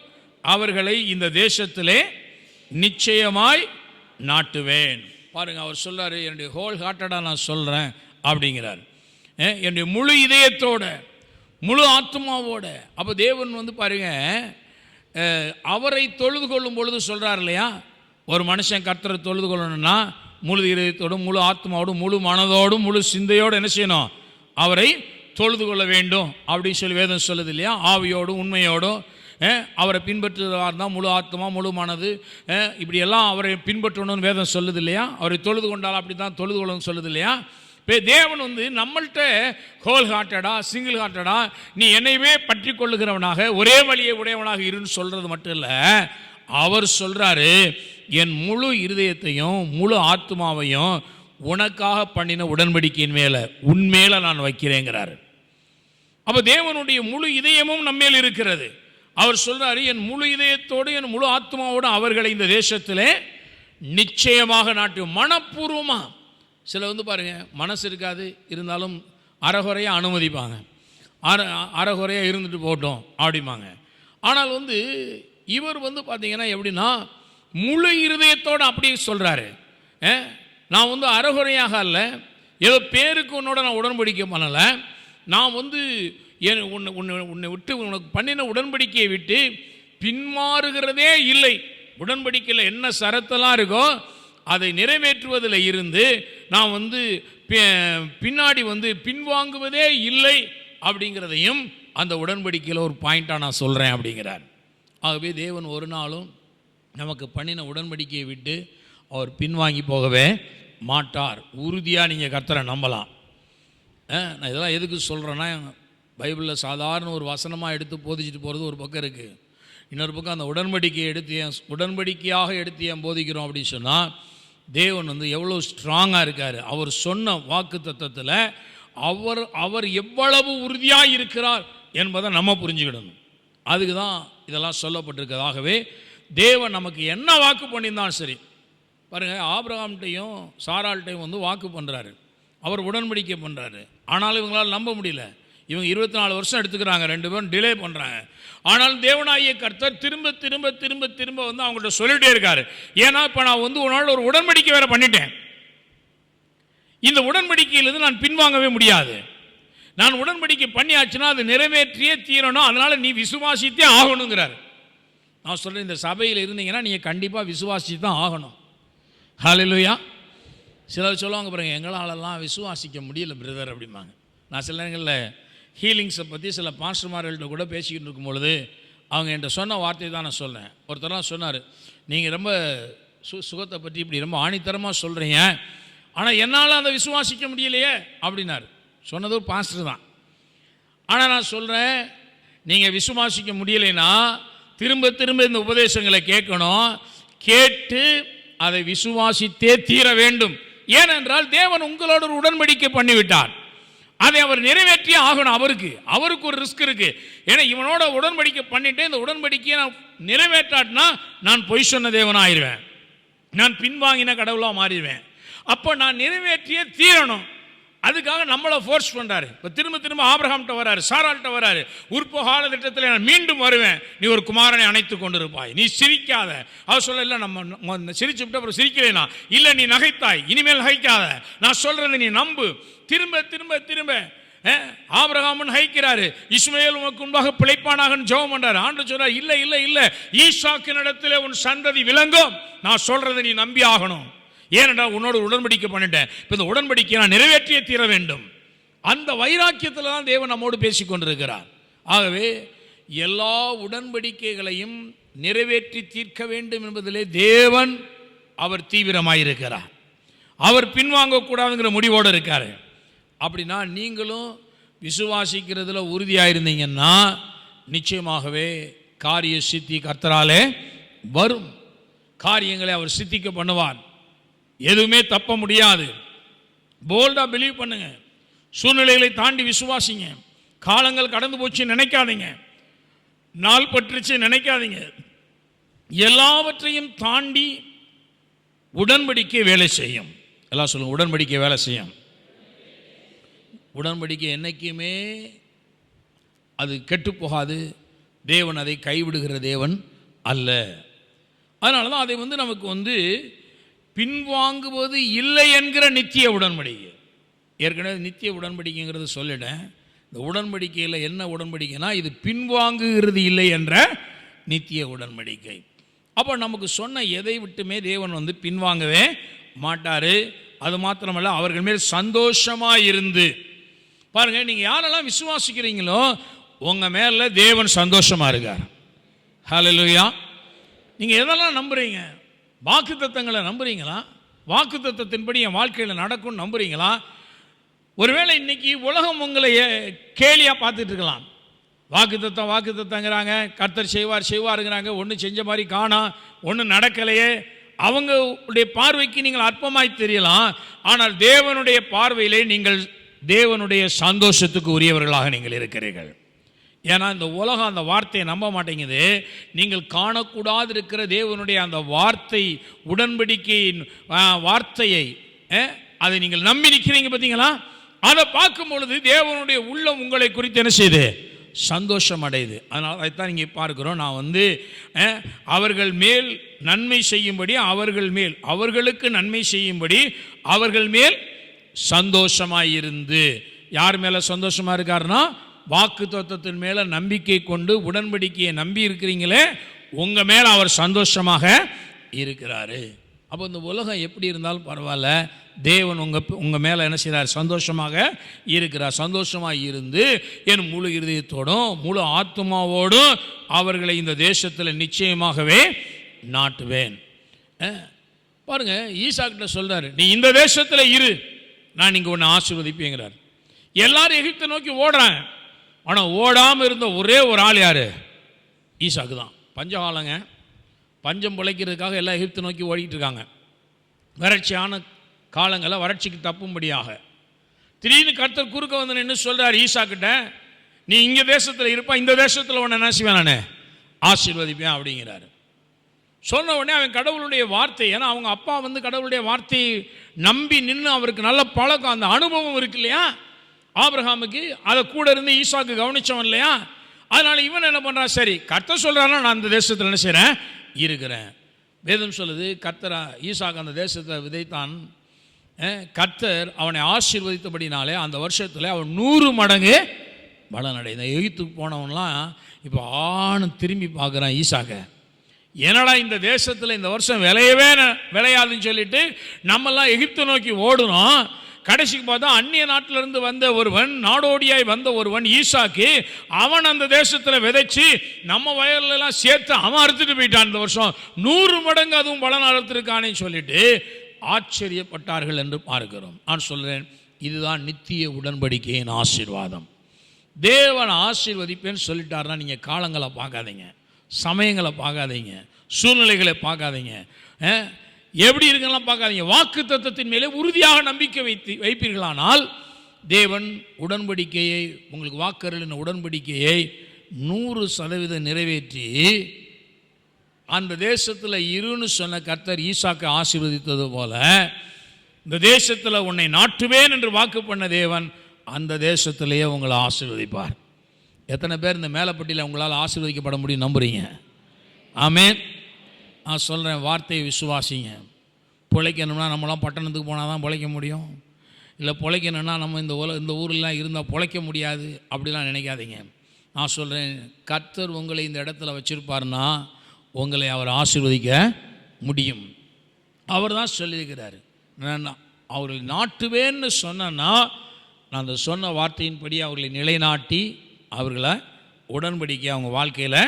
அவர்களை இந்த தேசத்திலே நிச்சயமாய் நாட்டுவேன். பாருங்க, அவர் சொல்றாரு, என்னுடைய ஹோல் ஹார்ட்டடாக நான் சொல்கிறேன் அப்படிங்கிறார். என்னுடைய முழு இதயத்தோட முழு ஆத்மாவோட. அப்போ தேவன் பாருங்க, அவரை தொழுது கொள்ளும் பொழுது சொல்கிறார் இல்லையா, ஒரு மனுஷன் கர்த்தரை தொழுது கொள்ளணும்னா முழு இதயத்தோடும் முழு ஆத்மாவோடும் முழு மனதோடும் முழு சிந்தையோடு என்ன செய்யணும், அவரை தொழுது கொள்ள வேண்டும் அப்படின்னு சொல்லி வேதம் சொல்லுது இல்லையா? ஆவியோடும் உண்மையோடும் அவரை பின்பற்றுவார் தான் முழு ஆத்மா முழு மனது இப்படியெல்லாம் அவரை பின்பற்றணும்னு வேதம் சொல்லுது இல்லையா? அவரை தொழுது கொண்டால் அப்படி தான் தொழுது கொள்ளணும்னு சொல்லுது இல்லையா? இப்போ தேவன் நம்மள்கிட்ட ஹோல் ஹார்ட்டடா சிங்கிள் ஹார்ட்டடா நீ என்னையவே பற்றி கொள்ளுகிறவனாக ஒரே வழியை உடையவனாக இருன்னு சொல்கிறது மட்டும் இல்லை, அவர் சொல்கிறாரு என் முழு இருதயத்தையும் முழு ஆத்மாவையும் உனக்காக பண்ணின உடன்படிக்கையின் மேலே உன்மேல நான் வைக்கிறேங்கிறாரு. அப்போ தேவனுடைய முழு இதயமும் நம்மேல் இருக்கிறது. அவர் சொல்றாரு என் முழு இதயத்தோடு என் முழு ஆத்மாவோடு அவர்களை இந்த தேசத்திலே நிச்சயமாக நாட்டு மனப்பூர்வமா. சில பாருங்க மனசு இருக்காது, இருந்தாலும் அறகுறையாக அனுமதிப்பாங்க, அறகுறையாக இருந்துட்டு போட்டோம் அப்படிம்பாங்க. ஆனால் இவர் பார்த்தீங்கன்னா எப்படின்னா முழு இருதயத்தோடு அப்படியே சொல்கிறாரு, நான் அறகுறையாக அல்ல, ஏதோ பேருக்கு உன்னோட நான் உடன்படிக்கை பண்ணலை, நான் உன்னை விட்டு உனக்கு பண்ணின உடன்படிக்கையை விட்டு பின்மாறுகிறதே இல்லை. உடன்படிக்கையில் என்ன சரத்தெல்லாம் இருக்கோ அதை நிறைவேற்றுவதில் இருந்து நான் பின்னாடி பின்வாங்குவதே இல்லை அப்படிங்கிறதையும் அந்த உடன்படிக்கையில் ஒரு பாயிண்டாக நான் சொல்கிறேன் அப்படிங்கிறார். ஆகவே தேவன் ஒரு நாளும் நமக்கு பண்ணின உடன்படிக்கையை விட்டு அவர் பின்வாங்கி போகவே மாட்டார். உறுதியாக நீங்கள் கர்த்தரை நம்பலாம். நான் இதெல்லாம் எதுக்கு சொல்கிறேன்னா, பைபிளில் சாதாரண ஒரு வசனமாக எடுத்து போதிச்சுட்டு போகிறது ஒரு பக்கம் இருக்குது, இன்னொரு பக்கம் அந்த உடன்படிக்கையாக எடுத்து ஏன் போதிக்கிறோம் அப்படின்னு சொன்னால், தேவன் எவ்வளோ ஸ்ட்ராங்காக இருக்கார். அவர் சொன்ன வாக்கு தத்தத்தில் அவர் எவ்வளவு உறுதியாக இருக்கிறார் என்பதை நம்ம புரிஞ்சுக்கிடணும். அதுக்கு தான் இதெல்லாம் சொல்லப்பட்டிருக்கிறதாகவே தேவன் நமக்கு என்ன வாக்கு பண்ணியிருந்தாலும் சரி பாருங்கள், ஆபிரகாம்கிட்டையும் சாராள்கிட்டையும் வாக்கு பண்ணுறாரு, அவர் உடன்படிக்கை பண்ணுறாரு. ஆனாலும் இவங்களால் நம்ப முடியல. இவங்க 24 வருஷம் எடுத்துக்கிறாங்க, 2 பேரும் டிலே பண்ணுறாங்க. ஆனாலும் தேவனாகிய கர்த்தர் திரும்ப திரும்ப திரும்ப திரும்ப அவங்கள்ட்ட சொல்லிட்டே இருக்காரு. ஏன்னா இப்போ நான் உன்னோட ஒரு உடன்படிக்கை வேற பண்ணிட்டேன், இந்த உடன்படிக்கையிலிருந்து நான் பின்வாங்கவே முடியாது. நான் உடன்படிக்கை பண்ணியாச்சுன்னா அது நிறைவேற்றியே தீரணும், அதனால நீ விசுவாசித்தே ஆகணுங்கிறார். நான் சொல்கிறேன், இந்த சபையில் இருந்தீங்கன்னா நீங்கள் கண்டிப்பாக விசுவாசித்து தான் ஆகணும். ஹல்லேலூயா. சிலர் சொல்லுவாங்க பாருங்க, எங்களாலெல்லாம் விசுவாசிக்க முடியல பிரதர் அப்படிம்பாங்க. நான் சில நேரங்களில் ஹீலிங்ஸை பற்றி சில பாஸ்டர்மார்கள்ட்ட கூட பேசிக்கிட்டு இருக்கும் பொழுது அவங்க என்கிட்ட சொன்ன வார்த்தை தான் நான் சொன்னேன். ஒருத்தரெலாம் சொன்னார், நீங்கள் ரொம்ப சுகத்தை பற்றி இப்படி ரொம்ப ஆணித்தரமாக சொல்கிறீங்க, ஆனால் என்னால் அதை விசுவாசிக்க முடியலையே அப்படின்னாரு. சொன்னது ஒரு பாஸ்டர் தான். ஆனால் நான் சொல்கிறேன், நீங்கள் விசுவாசிக்க முடியலைன்னா திரும்ப திரும்ப இந்த உபதேசங்களை கேட்கணும், கேட்டு அதை விசுவாசித்தே தீர வேண்டும். ஏனென்றால் தேவன் உங்களோட ஒரு உடன்படிக்கை பண்ணிவிட்டார், அதை அவர் நிறைவேற்றியே ஆகணும். அவருக்கு ஒரு ரிஸ்க் இருக்கு. ஏன்னா இவனோட உடன்படிக்கை பண்ணிட்டு இந்த உடன்படிக்கையை நான் நிறைவேற்றாட்டினா நான் பொய் சொன்ன தேவனாயிருவேன், நான் பின்வாங்கின கடவுளாக மாறிடுவேன். அப்போ நான் நிறைவேற்றியே தீரணும். அதுக்காக நம்மளை ஃபோர்ஸ் பண்ணுறாரு. இப்போ திரும்ப திரும்ப ஆபிரகாம்கிட்ட வராரு, சாராள்கிட்ட வராரு, உற்பகால திட்டத்தில் நான் மீண்டும் வருவேன், நீ ஒரு குமாரனை அணைத்து கொண்டு இருப்பாய், நீ சிரிக்காத. அவர் சொல்ல, இல்லை நம்ம சிரிச்சு விட்டு அப்புறம் சிரிக்கலைனா, இல்லை நீ நகைத்தாய், இனிமேல் நகைக்காத, நான் சொல்கிறத நீ நம்பு. திரும்ப திரும்ப திரும்ப ஆபிரகாம் நகைக்கிறாரு, இஸ்மவேல் உனக்கு முன்பாக பிழைப்பானாக ஜெபம் பண்றாரு. ஆண்டவர் சொல்றார், இல்லை இல்லை இல்லை, ஈசாக்கின் இடத்துல உன் சந்ததி விளங்கும், நான் சொல்றதை நீ நம்பி ஆகணும். ஏனென்றால் உன்னோட உடன்படிக்கை பண்ணிட்டேன், இப்போ இந்த உடன்படிக்கை நான் நிறைவேற்றியே தீர வேண்டும். அந்த வைராக்கியத்தில் தான் தேவன் நம்மோடு பேசி கொண்டிருக்கிறார். ஆகவே எல்லா உடன்படிக்கைகளையும் நிறைவேற்றி தீர்க்க வேண்டும் என்பதிலே தேவன் அவர் தீவிரமாயிருக்கிறார். அவர் பின்வாங்கக்கூடாதுங்கிற முடிவோடு இருக்காரு. அப்படின்னா நீங்களும் விசுவாசிக்கிறதுல உறுதியாக இருந்தீங்கன்னா நிச்சயமாகவே காரிய சித்தி கர்த்தராலே வரும். காரியங்களை அவர் சித்திக்க பண்ணுவார், எதுவுமே தப்ப முடியாது. போல்டா பிலீவ் பண்ணுங்க, சூழ்நிலைகளை தாண்டி விசுவாசிங்க. காலங்கள் கடந்து போச்சு நினைக்காதீங்க, நாள் பற்றுச்சு நினைக்காதீங்க. எல்லாவற்றையும் தாண்டி உடன்படிக்கை வேலை செய்யும். எல்லாம் சொல்லுங்க, உடன்படிக்கை வேலை செய்யும். உடன்படிக்கை என்னைக்குமே அது கெட்டு போகாது. தேவன் அதை கைவிடுகிற தேவன் அல்ல. அதனால தான் அதை நமக்கு பின்வாங்குவது இல்லை என்கிற நித்திய உடன்படிக்கை. ஏற்கனவே நித்திய உடன்படிக்கைங்கிறது சொல்லிட்டேன். இந்த உடன்படிக்கையில் என்ன உடன்படிக்கைனா, இது பின்வாங்குகிறது இல்லை என்ற நித்திய உடன்படிக்கை. அப்போ நமக்கு சொன்ன எதை விட்டுமே தேவன் பின்வாங்கவே மாட்டார். அது மாத்திரமல்ல, அவர்கள் மேல் சந்தோஷமாக இருந்து பாருங்க, நீங்க யாரெல்லாம் விசுவாசிக்கிறீங்களோ உங்க மேல தேவன் சந்தோஷமா இருக்கார். ஹல்லேலூயா. நீங்க எதெல்லாம் நம்புறீங்க? வாக்குத்தத்தங்களை நம்புறீங்களா? வாக்குத்தத்தத்தின்படி என் வாழ்க்கையில் நடக்கும் நம்புறீங்களா? ஒருவேளை இன்னைக்கு உலகம் உங்களை கேலியா பார்த்துட்டு இருக்கலாம். வாக்குத்தத்தங்கிறாங்க, கர்த்தர் செய்வாருங்கிறாங்க, ஒன்றும் செஞ்ச மாதிரி காணோம், ஒன்றும் நடக்கலையே. அவங்களுடைய பார்வைக்கு நீங்கள் அற்பமாய் தெரியலாம். ஆனால் தேவனுடைய பார்வையிலே நீங்கள் தேவனுடைய சந்தோஷத்துக்கு உரியவர்களாக நீங்கள் இருக்கிறீர்கள். ஏன்னா இந்த உலகம் அந்த வார்த்தையை நம்ப மாட்டேங்குது. நீங்கள் காணக்கூடாது இருக்கிற தேவனுடைய அந்த வார்த்தை, உடன்படிக்கையின் வார்த்தையை அதை நீங்கள் நம்பி நிற்கிறீங்க பார்த்தீங்களா? அதை பார்க்கும் பொழுது தேவனுடைய உள்ளம் உங்களை குறித்து என்ன செய்யுது? சந்தோஷம் அடையுது. அதனால் அதைத்தான் இங்கே பார்க்கிறோம். நான் அவர்கள் மேல் நன்மை செய்யும்படி, அவர்களுக்கு நன்மை செய்யும்படி அவர்கள் மேல் சந்தோஷமாயிருந்து. யார் மேலே சந்தோஷமாக இருக்காருன்னா, வாக்கு தத்துவத்தின் மேலே நம்பிக்கை கொண்டு உடன்படிக்கையை நம்பி இருக்கிறீங்களே, உங்கள் மேலே அவர் சந்தோஷமாக இருக்கிறாரு. அப்போ இந்த உலகம் எப்படி இருந்தாலும் பரவாயில்ல, தேவன் உங்கள் மேலே என்ன செய்கிறார்? சந்தோஷமாக இருக்கிறார். சந்தோஷமாக இருந்து என் முழு இருதயத்தோடும் முழு ஆத்மாவோடும் அவர்களை இந்த தேசத்தில் நிச்சயமாகவே நாட்டுவேன். பாருங்க, ஈசாக்கிட்ட சொல்கிறாரு, நீ இந்த தேசத்தில் இரு, நான் இங்கே ஒன்று ஆசீர்வதிப்பேங்கிறார். எல்லாரும் எகிப்தை நோக்கி ஓடுறாங்க. ஆனால் ஓடாமல் இருந்த ஒரே ஒரு ஆள் யார்? ஈசாக்கு தான். பஞ்சகாலங்க, பஞ்சம் பிழைக்கிறதுக்காக எல்லாம் எகிப்தை நோக்கி ஓடிக்கிட்டு இருக்காங்க. வறட்சியான காலங்களை வறட்சிக்கு தப்பும்படியாக திடீர்னு கர்த்தர் குறுக்க வந்து என்ன சொல்கிறார் ஈசாக்கிட்ட, நீ இங்கே தேசத்தில் இருப்பா, இந்த தேசத்தில் உன்னை என்ன செய்வேன், நான் ஆசீர்வதிப்பேன் அப்படிங்கிறாரு. சொன்ன உடனே அவன் கடவுளுடைய வார்த்தை, ஏன்னா அவங்க அப்பா கடவுளுடைய வார்த்தையை நம்பி நின்று அவருக்கு நல்ல பழக்கம், அந்த அனுபவம் இருக்கு இல்லையா ஆபிரகாமுக்கு, அதை கூட இருந்து ஈசாக்கு கவனிச்சவன் இல்லையா. அதனால இவன் என்ன பண்ணுறான், சரி கர்த்தர் சொல்கிறான்னா நான் அந்த தேசத்தில் என்ன செய்கிறேன், இருக்கிறேன். வேதம் சொல்லுது, கர்த்தரா ஈசாக்கு அந்த தேசத்தை விதைத்தான். கர்த்தர் அவனை ஆசீர்வதித்தபடினாலே அந்த வருஷத்தில் அவன் 100 மடங்கு பலனடைந்த. எகிப்துக்கு போனவன்லாம் இப்போ திரும்பி பார்க்குறான் ஈசாக்க, என்னடா இந்த தேசத்தில் இந்த வருஷம் விளையாதுன்னு சொல்லிட்டு நம்மெல்லாம் எகிப்தை நோக்கி ஓடுனோம். கடைசிக்கு பார்த்தா அந்நிய நாட்டிலிருந்து வந்த ஒருவன், நாடோடியாய் வந்த ஒருவன் ஈசாக்கு, அவன் அந்த தேசத்தில் விதைச்சு நம்ம வயலெல்லாம் சேர்த்து அவன் அறுத்துட்டு போயிட்டான். இந்த வருஷம் 100 மடங்கு அதுவும் பலன் அறுத்திருக்கானே சொல்லிட்டு ஆச்சரியப்பட்டார்கள் என்று பார்க்கிறோம். நான் சொல்கிறேன், இதுதான் நித்திய உடன்படிக்கையின் ஆசீர்வாதம். தேவன் ஆசீர்வதிப்பேன்னு சொல்லிட்டாருன்னா நீங்கள் காலங்களை பார்க்காதீங்க, சமயங்களை பார்க்காதீங்க, சூழ்நிலைகளை பார்க்காதீங்க, எப்படி இருக்குலாம் பார்க்காதீங்க. வாக்கு தத்தத்தின் மேலே உறுதியாக நம்பிக்கை வைப்பீர்களானால் தேவன் உடன்படிக்கையை, உங்களுக்கு வாக்கருளின உடன்படிக்கையை 100% நிறைவேற்றி அந்த தேசத்தில் இருன்னு சொன்ன கர்த்தர் ஈசாக்கை ஆசீர்வதித்தது போல இந்த தேசத்தில் உன்னை நாட்டுவேன் என்று வாக்கு பண்ண தேவன் அந்த தேசத்திலேயே உங்களை ஆசீர்வதிப்பார். எத்தனை பேர் இந்த மேலப்பட்டியில் உங்களால் ஆசீர்வதிக்கப்பட முடியும் நம்புறீங்க? ஆமென். நான் சொல்கிறேன், வார்த்தையை விசுவாசிங்க. பிழைக்கணும்னா நம்மளாம் பட்டணத்துக்கு போனால் தான் பிழைக்க முடியும், இல்லை பிழைக்கணும்னா நம்ம இந்த ஊரெலாம் இருந்தால் பிழைக்க முடியாது அப்படிலாம் நினைக்காதீங்க. நான் சொல்கிறேன், கர்த்தர் உங்களை இந்த இடத்துல வச்சுருப்பாருன்னா உங்களை அவர் ஆசீர்வதிக்க முடியும். அவர் தான் சொல்லியிருக்கிறார், அவர்களை நாட்டுவேன்னு சொன்னா நான் அந்த சொன்ன வார்த்தையின்படி அவர்களை நிலைநாட்டி அவர்களை உடன்படிக்கை அவங்க வாழ்க்கையில்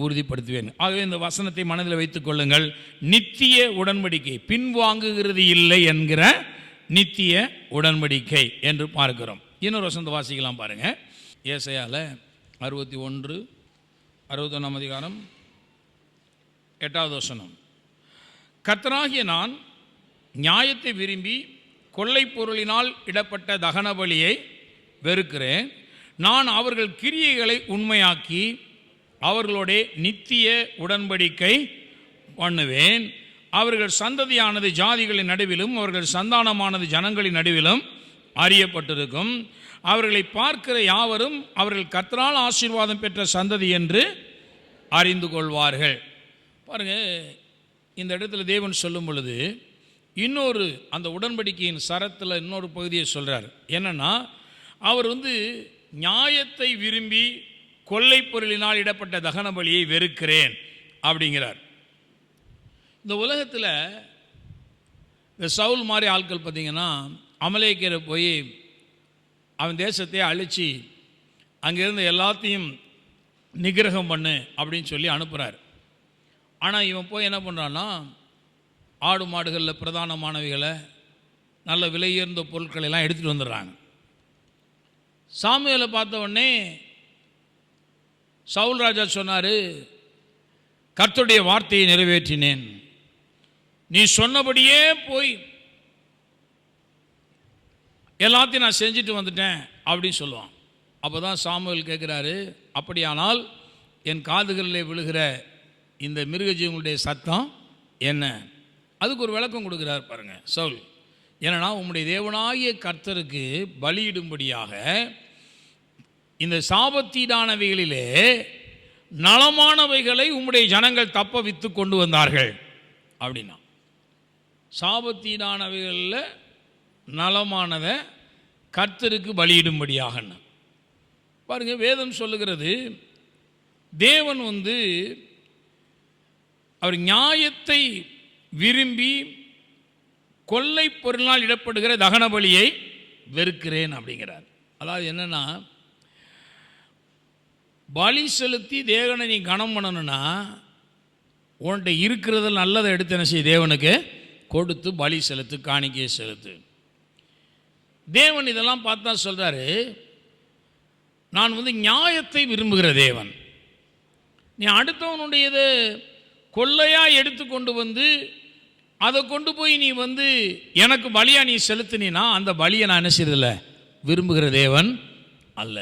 உறுதிப்படுத்துவேன். ஆகவே இந்த வசனத்தை மனதில் வைத்துக் கொள்ளுங்கள். நித்திய உடன்படிக்கை, பின்வாங்குகிறது இல்லை என்கிற நித்திய உடன்படிக்கை என்று பார்க்கிறோம். இன்னொரு வசனத்தை வாசிக்கலாம் பாருங்க. ஏசாயால 61 அதிகாரம் 8வது வசனம். கர்த்தராகிய நான் நியாயத்தை விரும்பி கொள்ளை பொருளினால் இடப்பட்ட தகன பலியை வெறுக்கிறேன். நான் அவர்கள் கிரியைகளை உண்மையாக்கி அவர்களோட நித்திய உடன்படிக்கை பண்ணுவேன். அவர்கள் சந்ததியானது ஜாதிகளின் நடுவிலும் அவர்கள் சந்தானமானது ஜனங்களின் நடுவிலும் அறியப்பட்டிருக்கும். அவர்களை பார்க்கிற யாவரும் அவர்கள் கர்த்தரால் ஆசீர்வாதம் பெற்ற சந்ததி என்று அறிந்து கொள்வார்கள். பாருங்க, இந்த இடத்துல தேவன் சொல்லும் பொழுது இன்னொரு அந்த உடன்படிக்கையின் சரத்தில் இன்னொரு பகுதியை சொல்கிறார். என்னன்னா, அவர் நியாயத்தை விரும்பி கொள்ளை பொருளினால் இடப்பட்ட தகன பலியை வெறுக்கிறேன் அப்படிங்கிறார். இந்த உலகத்தில் இந்த சவுல் மாதிரி ஆட்கள் பார்த்தீங்கன்னா, அமலேக்கரை போய் அவன் தேசத்தை அழித்து அங்கேருந்து எல்லாத்தையும் நிகிரகம் பண்ணு அப்படின்னு சொல்லி அனுப்புகிறார். ஆனால் இவன் போய் என்ன பண்ணுறான்னா, ஆடு மாடுகளில் பிரதானமானவைகளை, நல்ல விலையுயர்ந்த பொருட்களை எல்லாம் எடுத்துகிட்டு வந்துடுறாங்க. சாமுவேலை பார்த்த உடனே சவுல் ராஜா சொன்னார், கர்த்தருடைய வார்த்தையை நிறைவேற்றினேன், நீ சொன்னபடியே போய் எல்லாத்தையும் நான் செஞ்சுட்டு வந்துட்டேன் அப்படின்னு சொல்லுவான். அப்போ தான் சாமுவேல் கேட்குறாரு, அப்படியானால் என் காதுகளில் விழுகிற இந்த மிருகஜீவங்களுடைய சத்தம் என்ன? அதுக்கு ஒரு விளக்கம் கொடுக்குறார் பாருங்க சவுல். ஏன்னா உம்முடைய தேவனாகிய கர்த்தருக்கு பலியிடும்படியாக இந்த சாபத்தீடானவைகளிலே நலமானவைகளை உம்முடைய ஜனங்கள் தப்ப வித்து கொண்டு வந்தார்கள் அப்படின்னா, சாபத்தீடானவைகளில் நலமானதை கர்த்தருக்கு பலியிடும்படியாகன்னு பாருங்க. வேதம் சொல்லுகிறது, தேவன் அவர் நியாயத்தை விரும்பி கொள்ளை பொருளால் இடப்படுகிற தகன பலியை வெறுக்கிறேன் அப்படிங்கிறார். அதாவது என்னன்னா, பலி செலுத்தி தேவனை நீ கனம் பண்ணணும்னா உன்கிட்ட இருக்கிறத நல்லதை எடுத்து என்ன செய்ய, தேவனுக்கு கொடுத்து பலி செலுத்து, காணிக்கையை செலுத்து. தேவன் இதெல்லாம் பார்த்தா சொல்றாரு, நான் நியாயத்தை விரும்புகிற தேவன். நீ அடுத்தவனுடையதை கொள்ளையா எடுத்து கொண்டு வந்து அதை கொண்டு போய் நீ எனக்கு பலியா நீ செலுத்தினா அந்த பலியை நான் என்ன செய்யறதில்ல, விரும்புகிற தேவன் அல்ல.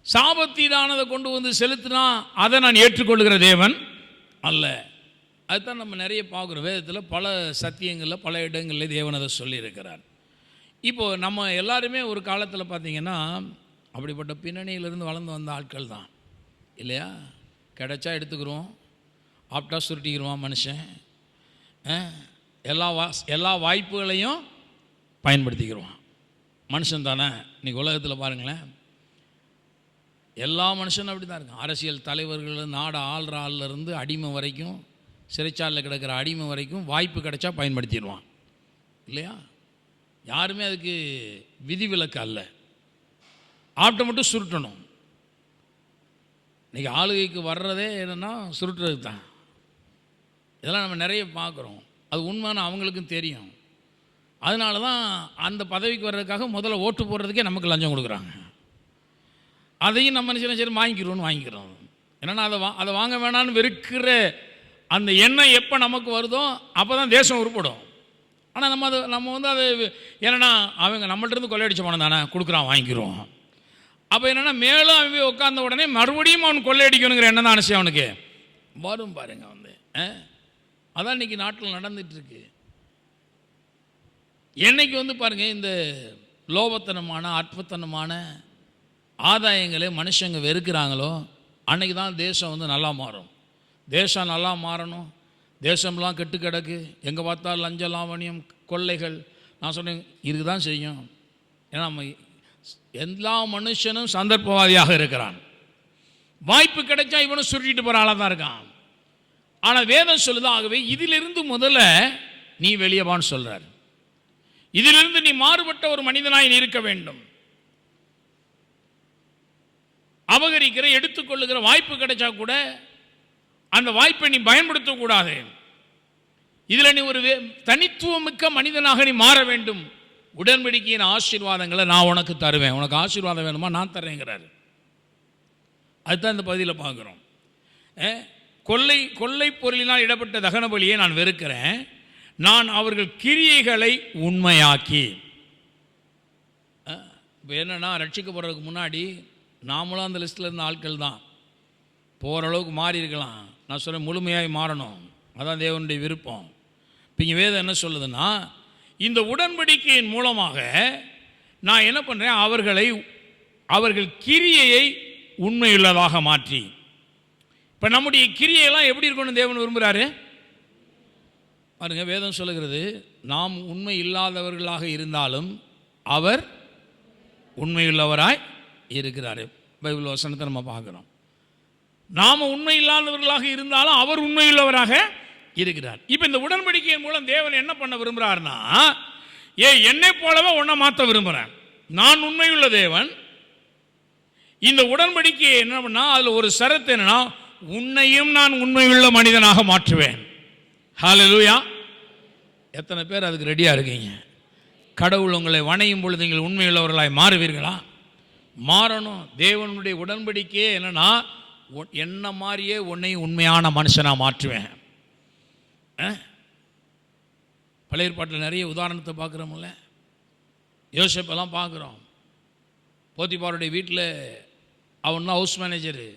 சாபத்தீடானதை கொண்டு செலுத்தினா அதை நான் ஏற்றுக்கொள்ளுகிற தேவன் அல்ல. அதுதான் நம்ம நிறைய பார்க்குறோம் வேதத்தில், பல சத்தியங்களில் பல இடங்களில் தேவன் அதை சொல்லியிருக்கிறார். இப்போது நம்ம எல்லாருமே ஒரு காலத்தில் பார்த்திங்கன்னா அப்படிப்பட்ட பின்னணியிலிருந்து வளர்ந்து வந்த ஆட்கள் தான் இல்லையா? கிடைச்சா எடுத்துக்கிறோம், ஆப்டா சுருட்டிக்கிறோம் மனுஷன், எல்லா வாய்ப்புகளையும் பயன்படுத்திக்கிறோம் மனுஷன் தானே. இன்றைக்கி உலகத்தில் பாருங்களேன், எல்லா மனுஷனும் அப்படி தான் இருக்கும். அரசியல் தலைவர்கள், நாடு ஆள்ற ஆள்லேருந்து அடிமை வரைக்கும், சிறைச்சாலையில் கிடக்கிற அடிமை வரைக்கும் வாய்ப்பு கிடைச்சா பயன்படுத்திடுவான் இல்லையா? யாருமே அதுக்கு விதிவிலக்கு அல்ல. ஆப்டை மட்டும் சுருட்டணும். இன்றைக்கி ஆளுகைக்கு வர்றதே என்னென்னா சுருட்டுறது தான். இதெல்லாம் நம்ம நிறைய பார்க்குறோம். அது உண்மையான அவங்களுக்கும் தெரியும். அதனால தான் அந்த பதவிக்கு வர்றதுக்காக முதல்ல ஓட்டு போடுறதுக்கே நமக்கு லஞ்சம் கொடுக்குறாங்க. அதையும் நம்ம சின்ன சின்ன வாங்கிக்கிறோம். என்னென்னா அதை வாங்க வேணான்னு வெறுக்கிற அந்த எண்ணம் எப்போ நமக்கு வருதோ அப்போ தான் தேசம் உருப்படும். ஆனால் நம்ம அது என்னென்னா அவங்க நம்மள்கிட்ட கொள்ளையடிச்ச பணம் தானே கொடுக்குறான், வாங்கிக்கிறோம். அப்போ என்னென்னா மேலும் அவன் உட்கார்ந்த உடனே மறுபடியும் அவன் கொள்ளையடிக்கணுங்கிற எண்ணம் தான் அனுசம் அவனுக்கு வரும் பாருங்க. அதான் இன்றைக்கி நாட்டில் நடந்துகிட்ருக்கு. என்னைக்கு பாருங்கள், இந்த லோபத்தனமான அற்பத்தனமான ஆதாயங்களை மனுஷங்க வெறுக்கிறாங்களோ அன்றைக்கி தான் தேசம் நல்லா மாறும். தேசம் நல்லா மாறணும். தேசம்லாம் கெட்டு கிடக்கு, எங்கே பார்த்தாலும் லஞ்ச லாவணியம், கொள்ளைகள். நான் சொன்னேன், இதுக்கு தான் செய்யும். ஏன்னா நம்ம எல்லா மனுஷனும் சந்தர்ப்பவாதியாக இருக்கிறான். வாய்ப்பு கிடைச்சா இவனும் சுருட்டிட்டு போகிற ஆளாக தான் இருக்கான். ஆனால் வேதம் சொல்லுது, ஆகவே இதிலிருந்து முதல்ல நீ வெளியே வான்னு சொல்கிறார். இதிலிருந்து நீ மாறுபட்ட ஒரு மனிதனாய் நீ இருக்க வேண்டும். அபகரிக்கிற, எடுத்துக்கொள்ளுகிற வாய்ப்பு கிடைச்சா கூட அந்த வாய்ப்பை நீ பயன்படுத்தக்கூடாது. இதில் நீ ஒரு தனித்துவமிக்க மனிதனாக நீ மாற வேண்டும். உடன்படிக்கையின் ஆசீர்வாதங்களை நான் உனக்கு தருவேன். உனக்கு ஆசீர்வாதம் வேணுமா, நான் தரேங்கிறாரு. அதுதான் இந்த பகுதியில் பார்க்குறோம். கொள்ளை பொருளினால் இடப்பட்ட தகன பலியை நான் வெறுக்கிறேன், நான் அவர்கள் கிரியைகளை உண்மையாக்கி. இப்போ என்னென்னா, ரட்சிக்கப்படுறதுக்கு முன்னாடி நாமளும் அந்த லிஸ்ட்டில் இருந்த ஆட்கள் தான். போகிற அளவுக்கு மாறி இருக்கலாம். நான் சொல்கிறேன், முழுமையாய் மாறணும். அதான் தேவனுடைய விருப்பம். இப்போ இங்கே வேதம் என்ன சொல்லுதுன்னா, இந்த உடன்படிக்கையின் மூலமாக நான் என்ன பண்ணுறேன், அவர்கள் கிரியையை உண்மையுள்ளதாக மாற்றி. இப்போ நம்முடைய கிரியையெல்லாம் எப்படி இருக்கணும் தேவன் விரும்புகிறாரு பாருங்க. வேதம் சொல்லுகிறது, நாம் உண்மை இல்லாதவர்களாக இருந்தாலும் அவர் உண்மையுள்ளவராய் இருக்கிறாரு. பைபிள் வசனத்தை நம்ம பார்க்குறோம். நாம் உண்மை இல்லாதவர்களாக இருந்தாலும் அவர் உண்மையுள்ளவராக இருக்கிறார். இப்போ இந்த உடன்படிக்கையின் மூலம் தேவன் என்ன பண்ண விரும்புகிறார்னா, என்னை போலவே உன்னை மாற்ற விரும்புகிறேன். நான் உண்மையுள்ள தேவன். இந்த உடன்படிக்கை என்ன பண்ணா, அதில் ஒரு சரத்து என்னன்னா, உன்னையும் நான் உண்மையுள்ள மனிதனாக மாற்றுவேன். ஹல்லேலூயா. எத்தனை பேர் அதுக்கு ரெடியாக இருக்கீங்க? கடவுள் உங்களை வணையும் பொழுது நீங்கள் உண்மையுள்ளவர்களாய் மாறுவீர்களா? மாறணும். தேவனுடைய உடன்படிக்கையே என்னன்னா, என்ன மாதிரியே உன்னையும் உண்மையான மனுஷனாக மாற்றுவேன். பழைய ஏற்பாட்டில் நிறைய உதாரணத்தை பார்க்குறோம்ல. யோசேப்பெல்லாம் பார்க்குறோம். போத்திபாருடைய வீட்டில் அவன் தான் ஹவுஸ் மேனேஜரு.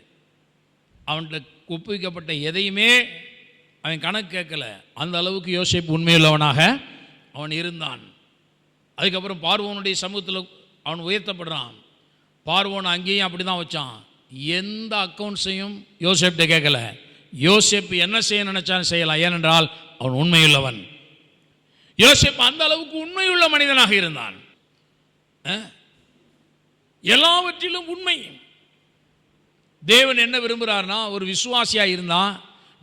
அவன்கிட்ட ஒப்புவிக்கப்பட்ட எதையுமே அவன் கணக்கு கேட்கல. அந்த அளவுக்கு யோசேப்பு உண்மையுள்ளவனாக அவன் இருந்தான். அதுக்கப்புறம் பார்வோனுடைய சமூகத்தில் அவன் உயர்த்தப்படுறான். பார்வோன் அங்கேயும் அப்படி தான் வச்சான். எந்த அக்கௌண்ட்ஸையும் யோசேப்கிட்ட கேட்கல. யோசேப்பு என்ன செய்ய நினைச்சாலும் செய்யலாம், ஏனென்றால் அவன் உண்மையுள்ளவன். யோசேப்பு அந்த அளவுக்கு உண்மையுள்ள மனிதனாக இருந்தான். எல்லாவற்றிலும் உண்மை. தேவன் என்ன விரும்புகிறார்னா, ஒரு விசுவாசியாக இருந்தா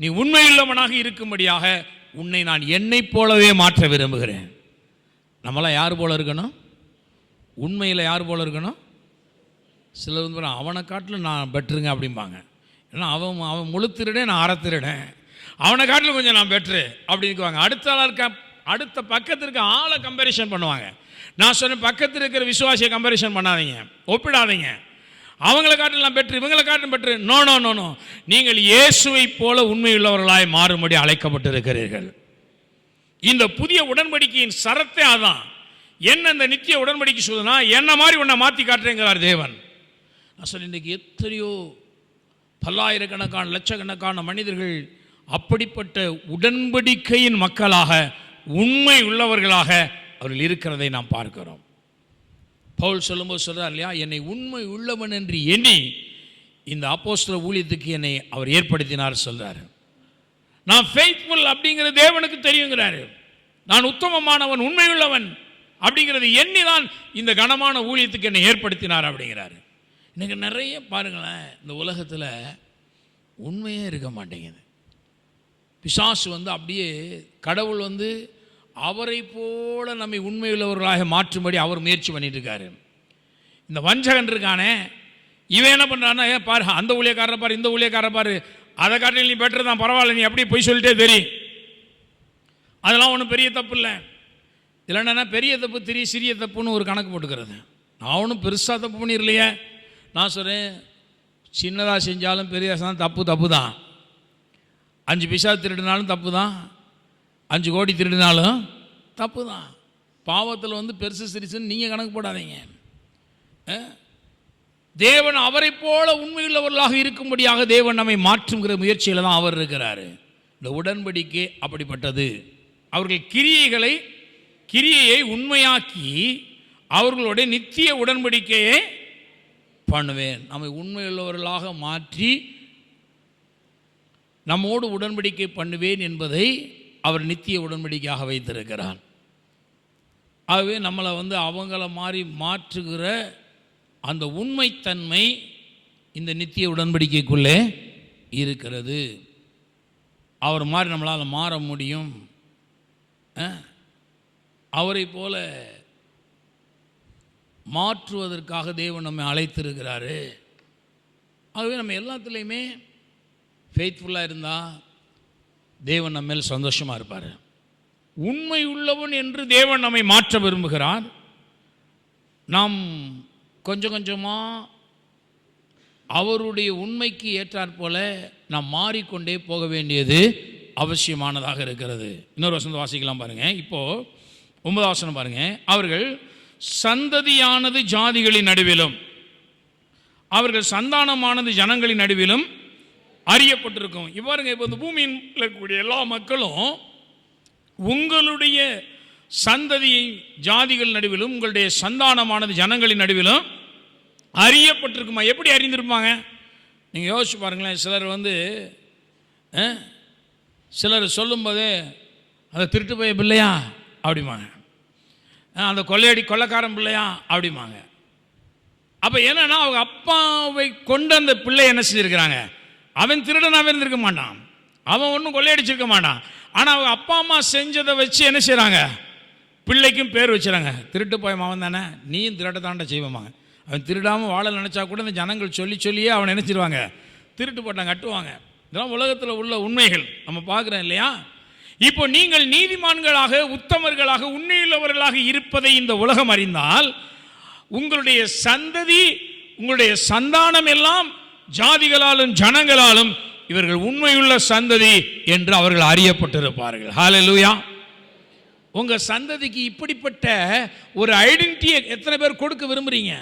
நீ உண்மையுள்ளவனாக இருக்கும்படியாக உன்னை நான் என்னை போலவே மாற்ற விரும்புகிறேன். நம்மளாம் யார் போல இருக்கணும்? உண்மையில் யார் போல இருக்கணும்? சிலர் வந்து அவனை காட்டிலும் நான் பெற்றுங்க அப்படிம்பாங்க. ஏன்னா அவன் முழுத்திருடேன், நான் அறத்திருடேன். அவனை காட்டிலும் கொஞ்சம் நான் பெட்ரு அப்படின்னுக்குவாங்க. அடுத்த பக்கத்தில் இருக்க ஆளை கம்பேரிஷன் பண்ணுவாங்க. நான் சொன்னேன், பக்கத்தில் இருக்கிற விசுவாசியை கம்பேரிஷன் பண்ணாதீங்க, ஒப்பிடாதீங்க. அவங்களை காட்டிலும் பெற்று, இவங்களை காட்டிலும் பெற்று. No no no no. நீங்கள் இயேசுவை போல உண்மையுள்ளவர்களாய் மாறும்படி அழைக்கப்பட்டிருக்கிறீர்கள். இந்த புதிய உடன்படிக்கையின் சரத்தே அதான். என்ன இந்த நித்திய உடன்படிக்கை சொல்லுனா, என்ன மாதிரி உன்னை மாற்றி காட்டுறேங்கிறார் தேவன். நான் சொன்னேன், இன்றைக்கு எத்தனையோ பல்லாயிரக்கணக்கான லட்சக்கணக்கான மனிதர்கள் அப்படிப்பட்ட உடன்படிக்கையின் மக்களாக, உண்மை உள்ளவர்களாக அவர்கள் இருக்கிறதை நாம் பார்க்கிறோம். பவுல் சொல்லும்போது சொல்றார் இல்லையா, என்னை உண்மை உள்ளவன் என்று எண்ணி இந்த அப்போஸ்தல ஊழியத்துக்கு என்னை அவர் ஏற்படுத்தினார் சொல்றாரு. நான் ஃபெய்த்ஃபுல் அப்படிங்கிறது தேவனுக்கு தெரியுங்கிறாரு. நான் உத்தமமானவன், உண்மையுள்ளவன் அப்படிங்கிறது எண்ணி தான் இந்த கனமான ஊழியத்துக்கு என்னை ஏற்படுத்தினார் அப்படிங்கிறாரு. இன்னைக்கு நிறைய பாருங்களேன், இந்த உலகத்தில் உண்மையே இருக்க மாட்டேங்குது. பிசாசு வந்து அப்படியே, கடவுள் வந்து அவரை போல நம்மை உண்மையுள்ளவர்களாக மாற்றும்படி அவர் முயற்சி பண்ணிட்டு இருக்காரு. இந்த வஞ்சகன் இருக்கானே, இவன் என்ன பண்ணுறான்னா, பாரு அந்த ஊழியக்காரரை பாரு, இந்த ஊழியக்காரரை பாரு, அதை காட்டில் நீ பெட்டர் தான், பரவாயில்ல, நீ அப்படியே போய் சொல்லிட்டே தெரியும். அதெல்லாம் ஒன்றும் பெரிய தப்பு இல்லை. இதில் என்னென்னா, பெரிய தப்பு சிறிய தப்புன்னு ஒரு கணக்கு போட்டுக்கிறது. நான் ஒன்றும் பெருசாக தப்பு பண்ணிடலையே. நான் சொல்கிறேன், சின்னதாக செஞ்சாலும் பெரிய தப்பு தான். 5 பைசா திருடினாலும் தப்பு தான், 5 கோடி திருடினாலும் தப்பு தான். பாவத்தில் வந்து பெருசு சிரிசுன்னு நீங்கள் கணக்கு போடாதீங்க. தேவன் அவரை போல உண்மையுள்ளவர்களாக இருக்கும்படியாக தேவன் நம்மை மாற்றுங்கிற முயற்சியில் தான் அவர் இருக்கிறாரு. இந்த உடன்படிக்கை அப்படிப்பட்டது. அவர்கள் கிரியையை உண்மையாக்கி அவர்களுடைய நித்திய உடன்படிக்கையை பண்ணுவேன். நம்மை உண்மையுள்ளவர்களாக மாற்றி நம்மோடு உடன்படிக்கை பண்ணுவேன் என்பதை அவர் நித்திய உடன்படிக்கையாக வைத்திருக்கிறார். ஆகவே நம்மளை வந்து அவங்கள மாதிரி மாற்றுகிற அந்த உண்மைத்தன்மை இந்த நித்திய உடன்படிக்கைக்குள்ளே இருக்கிறது. அவர் மாதிரி நம்மளால் மாற முடியும். அவரை போல மாற்றுவதற்காக தேவன் நம்மை அழைத்திருக்கிறாரு. ஆகவே நம்ம எல்லாத்துலேயுமே ஃபெய்த்ஃபுல்லாக இருந்தால் தேவன் நம்ம மேல் சந்தோஷமாக இருப்பார். உண்மை உள்ளவன் என்று தேவன் நம்மை மாற்ற விரும்புகிறார். நாம் கொஞ்சம் கொஞ்சமாக அவருடைய உண்மைக்கு ஏற்றாற்போல நாம் மாறிக்கொண்டே போக வேண்டியது அவசியமானதாக இருக்கிறது. இன்னொரு வசனம் வாசிக்கலாம் பாருங்கள். இப்போது 9வது வசனம் பாருங்கள். அவர்கள் சந்ததியானது ஜாதிகளின் நடுவிலும் அவர்கள் சந்தானமானது ஜனங்களின் நடுவிலும் அறியப்பட்டிருக்கும். இவ்வாறுங்க, இப்போ இந்த பூமியில் இருக்கக்கூடிய எல்லா மக்களும் உங்களுடைய சந்ததியை ஜாதிகள் நடுவிலும் உங்களுடைய சந்தானமானது ஜனங்களின் நடுவிலும் அறியப்பட்டிருக்குமா? எப்படி அறிந்திருப்பாங்க? நீங்கள் யோசிச்சு பாருங்களேன். சிலர் சொல்லும்போதே அந்த திருட்டு போய பிள்ளையா அப்படிம்பாங்க, அந்த கொள்ளைக்காரன் பிள்ளையா அப்படிம்பாங்க. அப்போ என்னன்னா, அவங்க அப்பாவை கொண்டு அந்த பிள்ளை என்ன செஞ்சுருக்கிறாங்க? அவன் திருடனாகவே இருந்திருக்க மாட்டான், அவன் ஒன்றும் கொள்ளையடிச்சிருக்க மாட்டான். ஆனால் அவங்க அப்பா அம்மா செஞ்சதை வச்சு என்ன செய்கிறாங்க? பிள்ளைக்கும் பேர் வச்சுறாங்க, திருட்டு போய் மாவன் தானே, நீயும் திருட்ட தாண்ட செய்வாங்க. அவன் திருடாமல் வாழ நினச்சா கூட இந்த ஜனங்கள் சொல்லியே அவனை நினச்சிடுவாங்க, திருட்டு போட்டாங்க கட்டுவாங்க. இதெல்லாம் உலகத்தில் உள்ள உண்மைகள் நம்ம பார்க்குறோம் இல்லையா? இப்போ நீங்கள் நீதிமான்களாக, உத்தமர்களாக, உண்மையுள்ளவர்களாக இருப்பதை இந்த உலகம் அறிந்தால், உங்களுடைய சந்ததி, உங்களுடைய சந்தானம் எல்லாம் ஜாதிகளாலும் ஜனங்களாலும் இவர்கள் உண்மையுள்ள சந்ததி என்று அவர்கள் அறியப்பட்டிருப்பார்கள். ஹல்லேலூயா. உங்க சந்ததிக்கு இப்படிப்பட்ட ஒரு ஐடென்டிட்டியை எத்தனை பேர் கொடுக்க விரும்புறீங்க?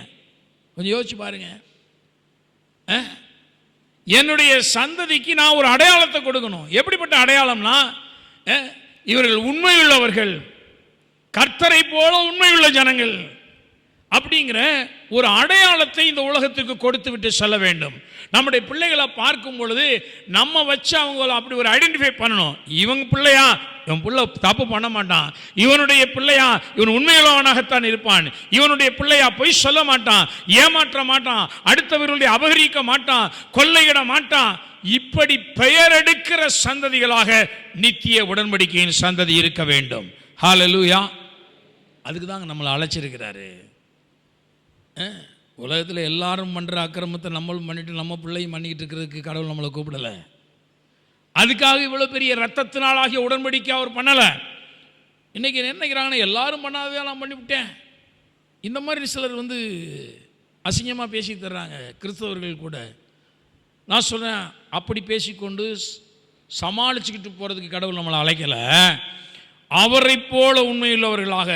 கொஞ்சம் யோசிச்சு பாருங்க. என்னுடைய சந்ததிக்கு நான் ஒரு அடையாளத்தை கொடுக்கணும். எப்படிப்பட்ட அடையாளம்னா, இவர்கள் உண்மையுள்ளவர்கள், கர்த்தரை போல உண்மையுள்ள ஜனங்கள் அப்படிங்கிற ஒரு அடையாளத்தை இந்த உலகத்துக்கு கொடுத்து விட்டு செல்ல வேண்டும். நம்முடைய பிள்ளைகளை பார்க்கும் பொழுது நம்ம வச்சு அவங்கள அப்படி ஒரு ஐடென்டிஃபை பண்ணணும். இவங்க பிள்ளையா, இவன் பிள்ளை தப்பு பண்ண மாட்டான், இவனுடைய பிள்ளையா, இவன் உண்மையுள்ளவனாகத்தான் இருப்பான், இவனுடைய பிள்ளையா பொய் சொல்ல மாட்டான், ஏமாற்ற மாட்டான், அடுத்தவர்களுடைய அபகரிக்க மாட்டான், கொள்ளையிட மாட்டான். இப்படி பெயர் எடுக்கிற சந்ததிகளாக நித்திய உடன்படிக்கையின் சந்ததி இருக்க வேண்டும். ஹல்லேலூயா. அதுக்கு தாங்க நம்மளை அழைச்சிருக்கிறாரு. உலகத்தில் எல்லாரும் பண்ணுற அக்கிரமத்தை நம்மளும் பண்ணிட்டு நம்ம பிள்ளையும் பண்ணிக்கிட்டு இருக்கிறதுக்கு கடவுள் நம்மளை கூப்பிடலை. அதுக்காக இவ்வளோ பெரிய ரத்தத்தினாலாகிய உடன்படிக்கை அவர் பண்ணலை. இன்றைக்கி என்ன நினைக்கிறாங்கன்னா, எல்லாரும் பண்ணாதே நான் பண்ணிவிட்டேன். இந்த மாதிரி சிலர் அசிங்கமாக பேசி தர்றாங்க, கிறிஸ்தவர்கள் கூட. நான் சொல்கிறேன், அப்படி பேசிக்கொண்டு சமாளிச்சுக்கிட்டு போகிறதுக்கு கடவுள் நம்மளை அழைக்கலை. அவரை போல உண்மையுள்ளவர்களாக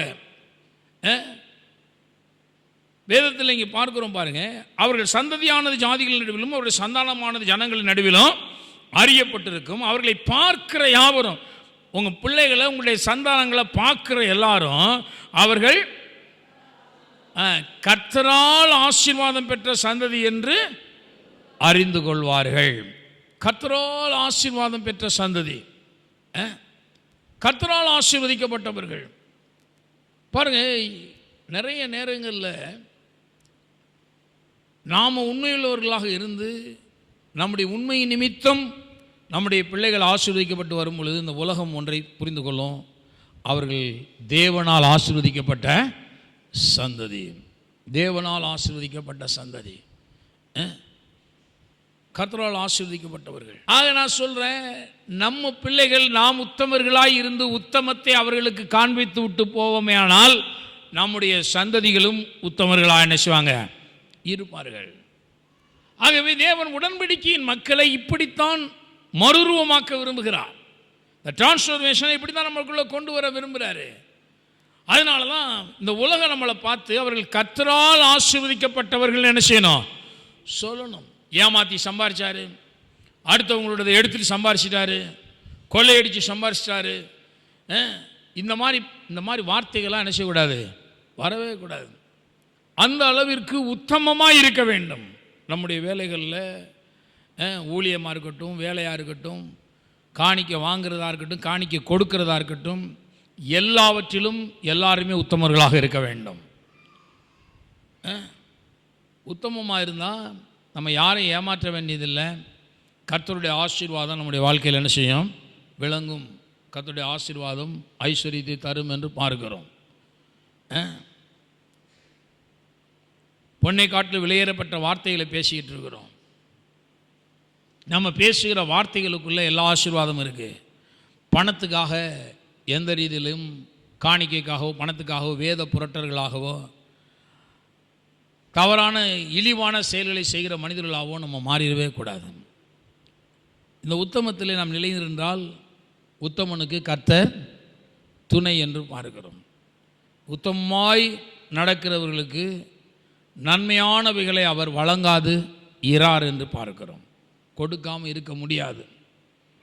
வேதத்தில் இங்கே பார்க்கிறோம் பாருங்க. அவர்கள் சந்ததியானது ஜாதிகள் நடுவிலும் அவருடைய சந்தானமானது ஜனங்களின் நடுவிலும் அறியப்பட்டிருக்கும். அவர்களை பார்க்கிற யாவரும், உங்கள் பிள்ளைகளை, உங்களுடைய சந்தானங்களை பார்க்கிற எல்லாரும் அவர்கள் கர்த்தரால் ஆசீர்வாதம் பெற்ற சந்ததி என்று அறிந்து கொள்வார்கள். கர்த்தரால் ஆசீர்வாதம் பெற்ற சந்ததி, கர்த்தரால் ஆசீர்வதிக்கப்பட்டவர்கள். பாருங்க, நிறைய நேரங்களில் நாம் உண்மையுள்ளவர்களாக இருந்து நம்முடைய உண்மை நிமித்தம் நம்முடைய பிள்ளைகள் ஆசீர்வதிக்கப்பட்டு வரும் பொழுது இந்த உலகம் ஒன்றை புரிந்து கொள்ளும், அவர்கள் தேவனால் ஆசீர்வதிக்கப்பட்ட சந்ததி, தேவனால் ஆசீர்வதிக்கப்பட்ட சந்ததி, கர்த்தரால் ஆசீர்வதிக்கப்பட்டவர்கள். ஆக நான் சொல்கிறேன், நம்ம பிள்ளைகள் நாம் உத்தமர்களாய் இருந்து உத்தமத்தை அவர்களுக்கு காண்பித்து விட்டு போவோமே, ஆனால் நம்முடைய சந்ததிகளும் உத்தமர்களாக என்ன செய்வாங்க, இருப்பார்கள். ஆகவே தேவன் உடன்படிக்கையின் மக்களை இப்படித்தான் மறுரூபமாக்க விரும்புகிறார். இந்த டிரான்ஸ்ஃபர்மேஷனை இப்படி தான் நம்மளுக்குள்ள கொண்டு வர விரும்புகிறாரு. அதனால தான் இந்த உலகம் நம்மளை பார்த்து அவர்கள் கர்த்தரால் ஆசீர்வதிக்கப்பட்டவர்கள் என்ன செய்யணும், சொல்லணும். ஏமாற்றி சம்பாரிச்சாரு, அடுத்தவங்களோட எடுத்துட்டு சம்பாரிச்சிட்டாரு, கொள்ளையடிச்சு சம்பாரிச்சிட்டாரு, இந்த மாதிரி வார்த்தைகள்லாம் என்ன செய்யக்கூடாது, வரவே கூடாது. அந்த அளவிற்கு உத்தமமாக இருக்க வேண்டும். நம்முடைய வேலைகளில் ஊழியமாக இருக்கட்டும், வேலையாக இருக்கட்டும், காணிக்கை வாங்கிறதா இருக்கட்டும், காணிக்கை கொடுக்கிறதா இருக்கட்டும், எல்லாவற்றிலும் எல்லாருமே உத்தமர்களாக இருக்க வேண்டும். உத்தமமாக இருந்தால் நம்ம யாரையும் ஏமாற்ற வேண்டியதில்லை. கர்த்தருடைய ஆசீர்வாதம் நம்முடைய வாழ்க்கையில் என்ன செய்யும், விளங்கும். கர்த்தருடைய ஆசீர்வாதம் ஐஸ்வர்யத்தை தரும் என்று பார்க்கிறோம். பொன்னை காட்டில் வெளியேறப்பட்ட வார்த்தைகளை பேசிக்கிட்டு இருக்கிறோம். நம்ம பேசுகிற வார்த்தைகளுக்குள்ளே எல்லா ஆசீர்வாதமும் இருக்குது. பணத்துக்காக எந்த ரீதியிலும் காணிக்கைக்காகவோ பணத்துக்காகவோ வேத புரட்டர்களாகவோ தவறான இழிவான செயல்களை செய்கிற மனிதர்களாகவோ நம்ம மாறிடவே கூடாது. இந்த உத்தமத்தில் நாம் நிலைநின்றால் உத்தமனுக்கு கர்த்தர் துணை என்று பார்க்கிறோம். உத்தமமாய் நடக்கிறவர்களுக்கு நன்மையானவைகளை அவர் வழங்காது இரார் என்று பார்க்கிறோம். கொடுக்காமல் இருக்க முடியாது.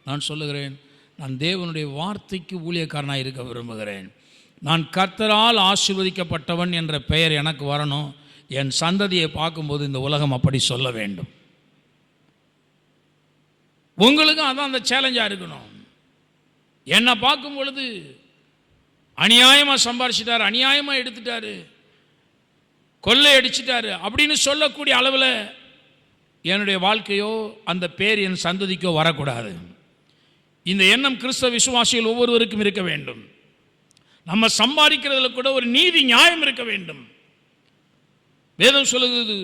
நான் சொல்லுகிறேன், நான் தேவனுடைய வார்த்தைக்கு ஊழியக்காரனாக இருக்க விரும்புகிறேன். நான் கர்த்தரால் ஆசீர்வதிக்கப்பட்டவன் என்ற பெயர் எனக்கு வரணும். என் சந்ததியை பார்க்கும்போது இந்த உலகம் அப்படி சொல்ல வேண்டும். உங்களுக்கும் அதான் அந்த சேலஞ்சாக இருக்கணும். என்னை பார்க்கும் பொழுது அநியாயமாக சம்பாரிச்சிட்டாரு, அநியாயமாக எடுத்துட்டாரு, கொள்ளை அடிச்சிட்டாரு அப்படின்னு சொல்லக்கூடிய அளவில் என்னுடைய வாழ்க்கையோ அந்த பேர் என் சந்ததிக்கோ வரக்கூடாது. இந்த எண்ணம் கிறிஸ்தவ விசுவாசிகள் ஒவ்வொருவருக்கும் இருக்க வேண்டும். நம்ம சம்பாதிக்கிறதுல கூட ஒரு நீதி நியாயம் இருக்க வேண்டும். வேதம் சொல்லுது,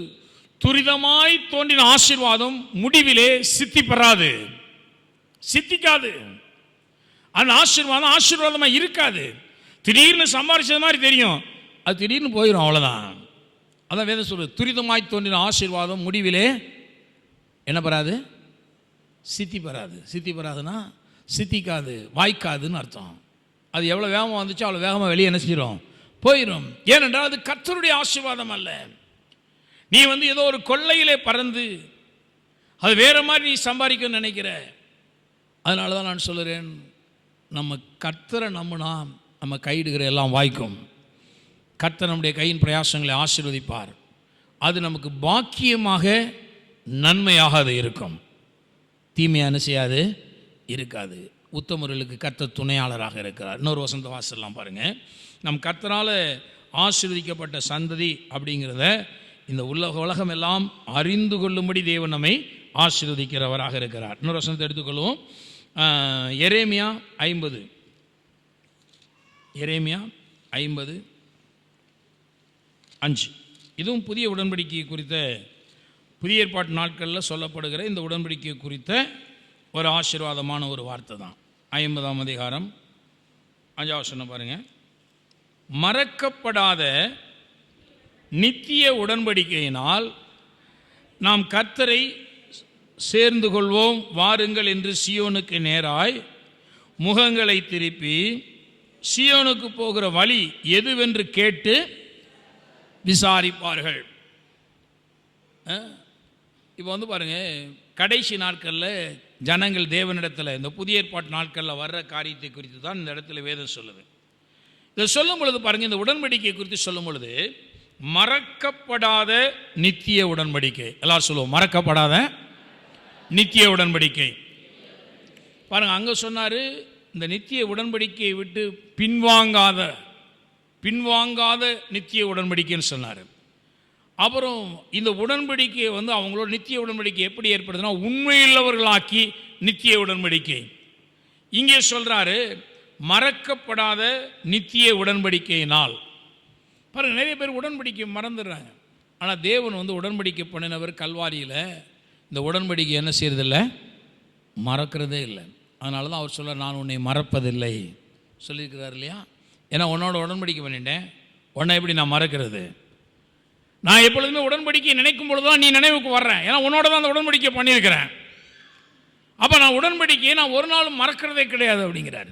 துரிதமாய் தோன்றின ஆசீர்வாதம் முடிவிலே சித்தி பெறாது, சித்திக்காது. அந்த ஆசீர்வாதம் ஆசீர்வாதமா இருக்காது. திடீர்னு சம்பாதிச்சது மாதிரி தெரியும், அது திடீர்னு போயிடும், அவ்வளோதான். அதான் வேதம் சொல்லுது, துரிதமாய் தோன்றின ஆசீர்வாதம் முடிவிலே என்ன பெறாது, சித்தி பெறாது. சித்தி பெறாதுன்னா சித்திக்காது, வாய்க்காதுன்னு அர்த்தம். அது எவ்வளோ வேகமாக வந்துச்சோ அவ்வளோ வேகமாக வெளியே என்ன செய்கிறோம், போயிடும். ஏனென்றால் அது கர்த்தருடைய ஆசீர்வாதம் அல்ல. நீ ஏதோ ஒரு கொள்ளையிலே பறந்து அது வேற மாதிரி நீ சம்பாதிக்கணும்னு நினைக்கிற. அதனால தான் நான் சொல்லுறேன், நம்ம கர்த்தரை நம்பினா நம்ம கையிடுகிற எல்லாம் வாய்க்கும். கர்த்தர் நம்முடைய கையின் பிரயாசங்களை ஆசீர்வதிப்பார். அது நமக்கு பாக்கியமாக நன்மையாக அது இருக்கும், தீமையான செய்யாது இருக்காது. உத்தமர்களுக்கு கர்த்தர் துணையாளராக இருக்கிறார். இன்னொரு வசந்த வாசல்லாம் பாருங்கள். நம் கர்த்தரால் ஆசீர்வதிக்கப்பட்ட சந்ததி அப்படிங்கிறத இந்த உலகம் எல்லாம் அறிந்து கொள்ளும்படி தேவன் நம்மை ஆசீர்வதிக்கிறவராக இருக்கிறார். இன்னொரு வசனத்தை எடுத்துக்கொள்வோம். எரேமியா 50, எரேமியா 50:5. இதுவும் புதிய உடன்படிக்கை குறித்த, புதிய ஏற்பாட்டு நாட்களில் சொல்லப்படுகிற இந்த உடன்படிக்கை குறித்த ஒரு ஆசீர்வாதமான ஒரு வார்த்தை தான். 50ஆம் அதிகாரம் 5ஆம் வசனம் பாருங்கள். மறக்கப்படாத நித்திய உடன்படிக்கையினால் நாம் கர்த்தரை சேர்ந்து கொள்வோம் வாருங்கள் என்று சீயோனுக்கு நேராய் முகங்களை திருப்பி சீயோனுக்கு போகிற வழி எதுவென்று கேட்டு விசாரிப்பார்கள். இப்போ பாருங்கள், கடைசி நாட்களில் ஜனங்கள் தேவனிடத்தில் இந்த புதிய ஏற்பாட்டு நாட்களில் வர்ற காரியத்தை குறித்து தான் இந்த இடத்துல வேதம் சொல்லுது. இதை சொல்லும் பொழுது பாருங்கள், இந்த உடன்படிக்கை குறித்து சொல்லும் பொழுது மறக்கப்படாத நித்திய உடன்படிக்கை. எல்லாரும் சொல்லுவோம், மறக்கப்படாத நித்திய உடன்படிக்கை. பாருங்க, அங்கே சொன்னார், இந்த நித்திய உடன்படிக்கையை விட்டு பின்வாங்காத நித்திய உடன்படிக்கைன்னு சொன்னார். அப்புறம் இந்த உடன்படிக்கையை அவங்களோட நித்திய உடன்படிக்கை எப்படி ஏற்படுதுன்னா உண்மையுள்ளவர்களாக்கி நித்திய உடன்படிக்கை. இங்கே சொல்கிறாரு மறக்கப்படாத நித்திய உடன்படிக்கையினால். பாருங்க, நிறைய பேர் உடன்படிக்கை மறந்துடுறாங்க. ஆனால் தேவன் உடன்படிக்கை பண்ணினவர் கல்வாரியில் இந்த உடன்படிக்கை என்ன செய்யறதில்லை, மறக்கிறதே இல்லை. அதனால தான் அவர் சொல்ல, நான் உன்னை மறப்பதில்லை சொல்லியிருக்கிறார் இல்லையா. ஏன்னா உன்னோட உடன்படிக்கை பண்ணிட்டேன், உன்னை எப்படி நான் மறக்கிறது? நான் எப்பொழுதுமே உடன்படிக்கை நினைக்கும் பொழுது தான் நீ நினைவுக்கு வர்றேன். ஏன்னா உன்னோட தான் அந்த உடன்படிக்கை பண்ணியிருக்கிறேன். அப்போ நான் உடன்படிக்கையை நான் ஒரு நாளும் மறக்கிறதே கிடையாது அப்படிங்கிறாரு.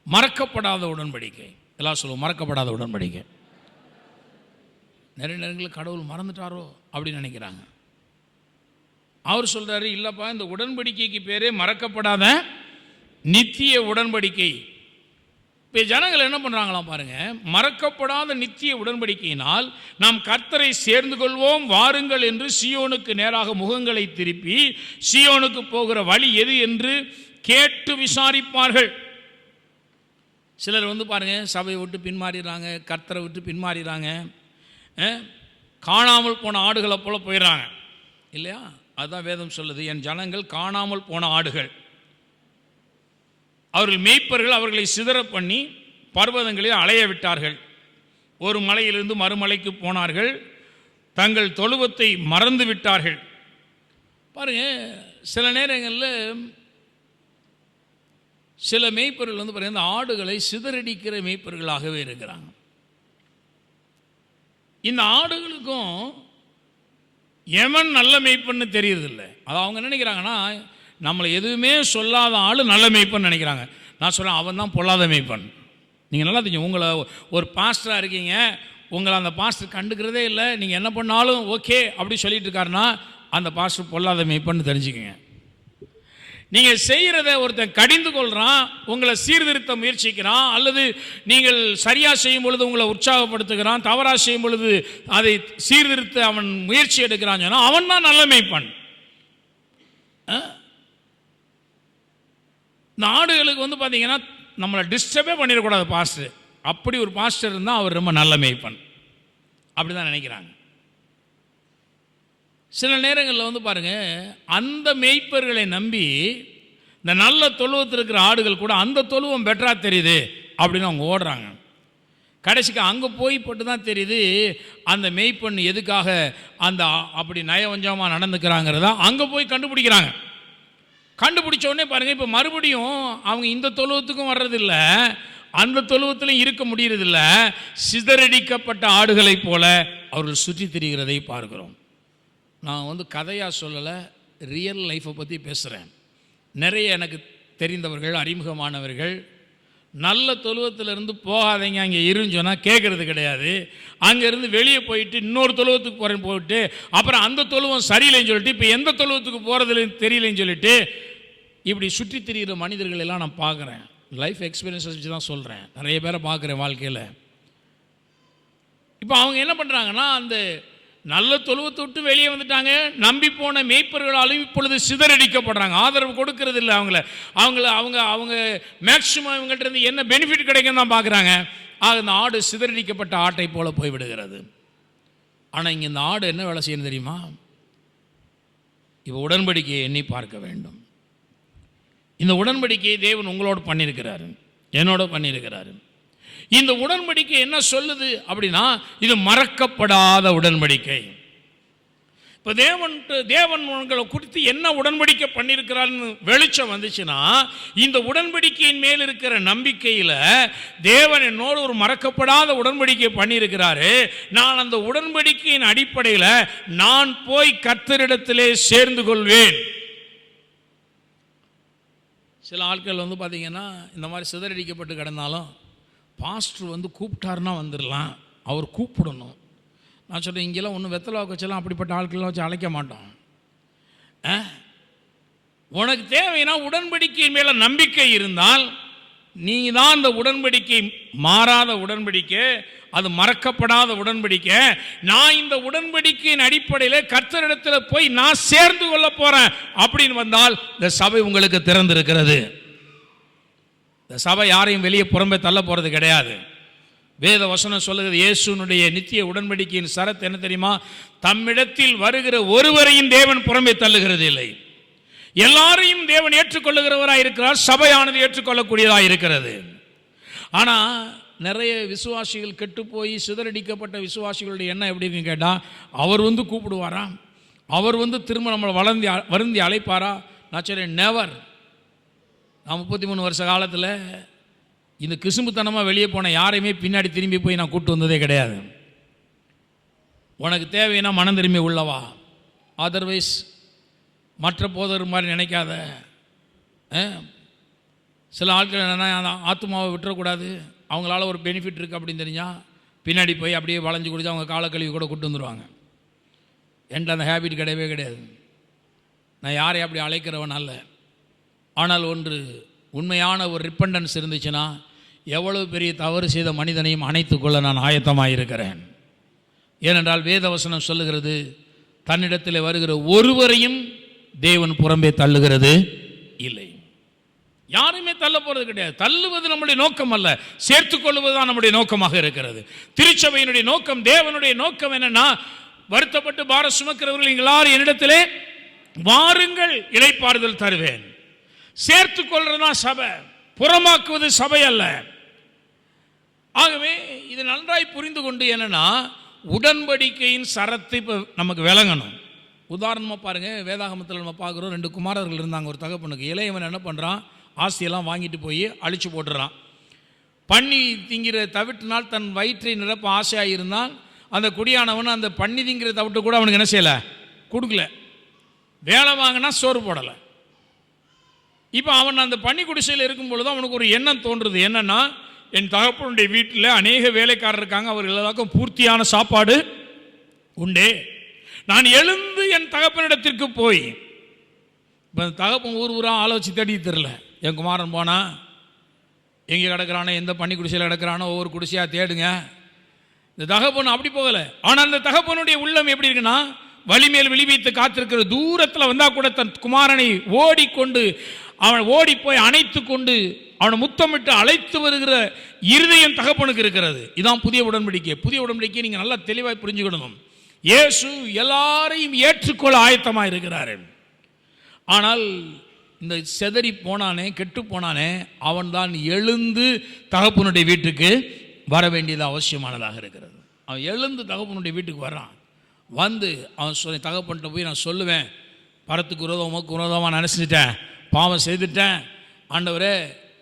மறக்கப்படாத உடன்படிக்கை. எல்லாம் சொல்லுவோம், மறக்கப்படாத உடன்படிக்கை. நிறைய நேரங்களில் கடவுள் மறந்துட்டாரோ அப்படின்னு நினைக்கிறாங்க. அவர் சொல்கிறாரு, இல்லைப்பா, இந்த உடன்படிக்கைக்கு பேரே மறக்கப்படாத நித்திய உடன்படிக்கை. இப்போ ஜனங்கள் என்ன பண்ணுறாங்களாம் பாருங்கள், மறக்கப்படாத நித்திய உடன்படிக்கையினால் நாம் கர்த்தரை சேர்ந்து கொள்வோம் வாருங்கள் என்று சீயோனுக்கு நேராக முகங்களை திருப்பி சீயோனுக்கு போகிற வழி எது என்று கேட்டு விசாரிப்பார்கள். சிலர் பாருங்கள், சபையை விட்டு பின்மாறிடுறாங்க, கர்த்தரை விட்டு பின்மாறிடுறாங்க, காணாமல் போன ஆடுகளை போல போயிடுறாங்க இல்லையா. அதுதான் வேதம் சொல்லுது, என் ஜனங்கள் காணாமல் போன ஆடுகள். அவர்கள் மேய்ப்பர்கள் அவர்களை சிதற பண்ணி பர்வதங்களில் அலைய விட்டார்கள். ஒரு மலையிலிருந்து மறுமலைக்கு போனார்கள், தங்கள் தொழுவத்தை மறந்து விட்டார்கள். பாருங்க, சில நேரங்களில் சில மேய்ப்பர்கள் பாருங்க, இந்த ஆடுகளை சிதறடிக்கிற மேய்ப்பர்களாகவே இருக்கிறாங்க. இந்த ஆடுகளுக்கும் எவன் நல்ல மேய்ப்பன்னு தெரியறதில்லை. அது அவங்க நினைக்கிறாங்கன்னா, நம்மளை எதுவுமே சொல்லாத ஆள் நல்ல மேய்ப்பன்னு நினைக்கிறாங்க. நான் சொல்கிறேன், அவன் தான் பொல்லாத மேய்ப்பன். நீங்கள் நல்லா தெரியும், உங்களை ஒரு பாஸ்டராக இருக்கீங்க, உங்களை அந்த பாஸ்டர் கண்டுக்கிறதே இல்லை, நீங்கள் என்ன பண்ணாலும் ஓகே அப்படி சொல்லிட்டு இருக்காருன்னா அந்த பாஸ்டர் பொல்லாத மேய்ப்பன்னு தெரிஞ்சுக்கங்க. நீங்கள் செய்கிறத ஒருத்தன் கடிந்து கொள்கிறான், உங்களை சீர்திருத்த முயற்சிக்கிறான், அல்லது நீங்கள் சரியாக செய்யும் பொழுது உங்களை உற்சாகப்படுத்துகிறான், தவறாக செய்யும் பொழுது அதை சீர்திருத்த அவன் முயற்சி எடுக்கிறான் சொன்னால் அவன் தான் நல்ல மேய்ப்பன். இந்த ஆடுகளுக்கு பார்த்தீங்கன்னா நம்மளை டிஸ்டர்பே பண்ணிடக்கூடாது பாஸ்டர். அப்படி ஒரு பாஸ்டர் இருந்தால் அவர் ரொம்ப நல்ல மேய்ப்பன் அப்படி தான் நினைக்கிறாங்க. சில நேரங்களில் பாருங்கள், அந்த மேய்ப்பர்களை நம்பி இந்த நல்ல தொழுவத்தில் இருக்கிற ஆடுகள் கூட அந்த தொழுவம் பெட்டராக தெரியுது அப்படின்னு அவங்க ஓடுறாங்க. கடைசிக்கு அங்கே போய் போட்டு தான் தெரியுது அந்த மெய்ப்பெண் எதுக்காக அந்த அப்படி நயவஞ்சமாக நடந்துக்கிறாங்கிறதா அங்கே போய் கண்டுபிடிக்கிறாங்க. கண்டுபிடிச்ச உடனே பாருங்கள், இப்போ மறுபடியும் அவங்க இந்த தொழுவத்துக்கும் வர்றதில்லை, அந்த தொழுவத்திலையும் இருக்க முடியறதில்ல. சிதறடிக்கப்பட்ட ஆடுகளைப் போல அவர்கள் சுற்றி திரிகிறதை பார்க்கிறோம். நான் கதையாக சொல்லலை, ரியல் லைஃப்பை பற்றி பேசுகிறேன். நிறைய எனக்கு தெரிந்தவர்கள், அறிமுகமானவர்கள் நல்ல தொழுவத்திலிருந்து போகாதீங்க அங்கே இருன்னு சொன்னால் கேட்குறது கிடையாது. அங்கேருந்து வெளியே போயிட்டு இன்னொரு தொழுவத்துக்கு போகிறேன்னு போயிட்டு அப்புறம் அந்த தொழுவம் சரியில்லைன்னு சொல்லிட்டு இப்போ எந்த தொழுவத்துக்கு போகிறதுல தெரியலைன்னு சொல்லிட்டு இப்படி சுற்றி திரிகிற மனிதர்கள் எல்லாம் நான் பார்க்குறேன். லைஃப் எக்ஸ்பீரியன்ஸஸ் வச்சு தான் சொல்கிறேன். நிறைய பேரை பார்க்குறேன் வாழ்க்கையில். இப்போ அவங்க என்ன பண்ணுறாங்கன்னா, அந்த நல்ல தொழுவத்தை விட்டு வெளியே வந்துட்டாங்க. நம்பி போன மேய்ப்பர்களாலும் இப்பொழுது சிதறடிக்கப்படுறாங்க. ஆதரவு கொடுக்கறது இல்லை அவங்கள. அவங்க மேக்சிமம் இவங்கள்ட்ட இருந்து என்ன பெனிஃபிட் கிடைக்கும் தான் பார்க்குறாங்க. அந்த ஆடு சிதறடிக்கப்பட்ட ஆட்டை போல போய்விடுகிறது. ஆனால் இங்கே இந்த ஆடு என்ன வேலை செய்யணும் தெரியுமா? இப்போ உடன்படிக்கையை எண்ணி பார்க்க வேண்டும். இந்த உடன்படிக்கையை தேவன் உங்களோடு பண்ணியிருக்கிறாரு, என்னோட பண்ணியிருக்கிறாரு. இந்த உடன்படிக்கை என்ன சொல்லுது அப்படின்னா, இது மறக்கப்படாத உடன்படிக்கை. இப்போ தேவன் உங்களை குறித்து என்ன உடன்படிக்கை பண்ணியிருக்கிறான்னு வெளிச்சம் வந்துச்சுன்னா, இந்த உடன்படிக்கையின் மேல் இருக்கிற நம்பிக்கையில் தேவன் என்னோடு ஒரு மறக்கப்படாத உடன்படிக்கை பண்ணியிருக்கிறாரு. நான் அந்த உடன்படிக்கையின் அடிப்படையில் நான் போய் கர்த்தரிடத்திலே சேர்ந்து கொள்வேன். சில ஆட்கள் பார்த்தீங்கன்னா இந்த மாதிரி சிதறடிக்கப்பட்டு கிடந்தாலும் பாஸ்டர் கூப்பிட்டாருன்னா வந்துடலாம், அவர் கூப்பிடணும். நான் சொல்கிறேன், இங்கெல்லாம் ஒன்றும் வெத்தலை வச்செல்லாம் அப்படிப்பட்ட ஆட்கள்லாம் வச்சு அழைக்க மாட்டோம். உனக்கு தேவைன்னா உடன்படிக்கையின் மேலே நம்பிக்கை இருந்தால் நீங்கள் தான் அந்த உடன்படிக்கை மாறாத உடன்படிக்கை, அது மறக்கப்படாத உடன்படிக்கை. நான் இந்த உடன்படிக்கையின் அடிப்படையில் கர்த்தரிடத்தில் போய் நான் சேர்ந்து கொள்ள போகிறேன் அப்படின்னு வந்தால் இந்த சபை உங்களுக்கு திறந்திருக்கிறது. இந்த சபை யாரையும் வெளியே புறம்பே தள்ள போகிறது கிடையாது. வேத வசனம் சொல்லுகிறது, இயேசுனுடைய நித்திய உடன்படிக்கையின் சரத்து என்ன தெரியுமா? தம்மிடத்தில் வருகிற ஒருவரையும் தேவன் புறம்பே தள்ளுகிறது இல்லை. எல்லாரையும் தேவன் ஏற்றுக்கொள்ளுகிறவராக இருக்கிறார். சபையானது ஏற்றுக்கொள்ளக்கூடியதாக இருக்கிறது. ஆனால் நிறைய விசுவாசிகள் கெட்டு போய் சிதறடிக்கப்பட்ட விசுவாசிகளுடைய எண்ணம் எப்படி இருக்குன்னு கேட்டால், அவர் கூப்பிடுவாரா, அவர் திரும்ப நம்மளை வருந்தி அழைப்பாரா? நான் சொல்றேன், நெவர். நான் 33 வருஷ காலத்தில் இந்த கிசும்புத்தனமாக வெளியே போன யாரையுமே பின்னாடி திரும்பி போய் நான் கூப்பிட்டு வந்ததே கிடையாது. உனக்கு தேவைன்னா மனம் திரும்பி உள்ளவா, அதர்வைஸ் மற்ற போதர் மாதிரி நினைக்காத. சில ஆட்கள் என்னென்னா ஆத்மாவை விட்டுறக்கூடாது, அவங்களால ஒரு பெனிஃபிட் இருக்குது அப்படின்னு தெரிஞ்சால் பின்னாடி போய் அப்படியே வளைஞ்சு குடிச்சு அவங்க காலை கழுவி கூட கூட்டு வந்துடுவாங்க. என்கிட்ட அந்த ஹேபிட் கிடையவே கிடையாது. நான் யாரையும் அப்படி அழைக்கிறவன் அல்ல. ஆனால் ஒன்று உண்மையான ஒரு ரிப்பண்டன்ஸ் இருந்துச்சுன்னா எவ்வளவு பெரிய தவறு செய்த மனிதனையும் அணைத்துக்கொள்ள நான் ஆயத்தமாக இருக்கிறேன். ஏனென்றால் வேதவசனம் சொல்லுகிறது, தன்னிடத்தில் வருகிற ஒருவரையும் தேவன் புறம்பே தள்ளுகிறது இல்லை. யாருமே தள்ள போறது கிடையாது. தள்ளுவது நம்முடைய நோக்கம் அல்ல, சேர்த்துக் கொள்வதுதான் நம்முடைய நோக்கமாக இருக்கிறது. திருச்சபையினுடைய நோக்கம், தேவனுடைய நோக்கம் என்னன்னா, வருத்தப்பட்டு பாரம் சுமக்கிறவர்கள் எல்லாரும் என்னிடத்திலே வாருங்கள், இளைப்பாறுதல் தருவேன். சேர்த்துக் கொள்றதுதான் சபை, புறமாக்குவது சபை அல்ல. ஆகவே இது நன்றாய் புரிந்து கொண்டு என்னன்னா, உடன்படிக்கையின் சரத்தை இப்போ நமக்கு விளங்கணும். உதாரணமாக பாருங்க, வேதாகமத்தில் நம்ம பார்க்குறோம், 2 குமாரர்கள் இருந்தாங்க. ஒரு தகப்பனுக்கு இளையவன் என்ன பண்ணுறான், ஆஸ்தியெல்லாம் வாங்கிட்டு போய் அழிச்சு போட்டுறான். பண்ணி திங்கிற தவிட்டினால் தன் வயிற்றை நிரப்ப ஆசையாக இருந்தால் அந்த குடியானவன் அந்த பண்ணி திங்கிற தவிட்டு கூட அவனுக்கு என்ன செய்யலை, கொடுக்கல. வேலை வாங்கினா சோறு போடலை. இப்போ அவன் அந்த பன்னி குடிசையில் இருக்கும் பொழுது அவனுக்கு ஒரு எண்ணம் தோன்றுறது. என்னன்னா, என் தகப்பனுடைய வீட்டில் அநேக வேலைக்காரர் இருக்காங்க, அவர்கள் எல்லாருக்கும் பூர்த்தியான சாப்பாடு உண்டே, நான் எழுந்து என் தகப்பனிடத்திற்கு போய், இப்போ தகப்பன் ஊராக ஆலோசி தேடி தெரில. என் குமாரன் போனா எங்கே கிடக்கிறானோ, எந்த பன்னி குடிசையில் கிடக்கிறானோ, ஒவ்வொரு குடிசையாக தேடுங்க. இந்த தகப்பன் அப்படி போகலை. ஆனால் அந்த தகப்பனுடைய உள்ளம் எப்படி இருக்குன்னா, வலிமேல் விழி வைத்து காத்திருக்கிற, தூரத்தில் வந்தால் கூட தன் குமாரனை ஓடிக்கொண்டு அவன் ஓடி போய் அணைத்து கொண்டு அவனை முத்தமிட்டு அழைத்து வருகிற இருதயம் தகப்பனுக்கு இருக்கிறது. இதான் புதிய உடன்படிக்கை. புதிய உடன்படிக்கை நீங்கள் நல்லா தெளிவாக புரிஞ்சுக்கணும். இயேசு எல்லாரையும் ஏற்றுக்கொள்ள ஆயத்தமாக இருக்கிறார். ஆனால் இந்த செதறி போனானே, கெட்டு போனானே, அவன் தான் எழுந்து தகப்பனுடைய வீட்டுக்கு வர வேண்டியது அவசியமானதாக இருக்கிறது. அவன் எழுந்து தகப்பனுடைய வீட்டுக்கு வர்றான். வந்து அவன் தகப்பன்கிட்ட போய் நான் சொல்லுவேன், பரத்துக்கு விரோதமாக விரோதமாக நினச்சிட்டேன், பாவம் செய்துட்டேன், ஆண்டவரே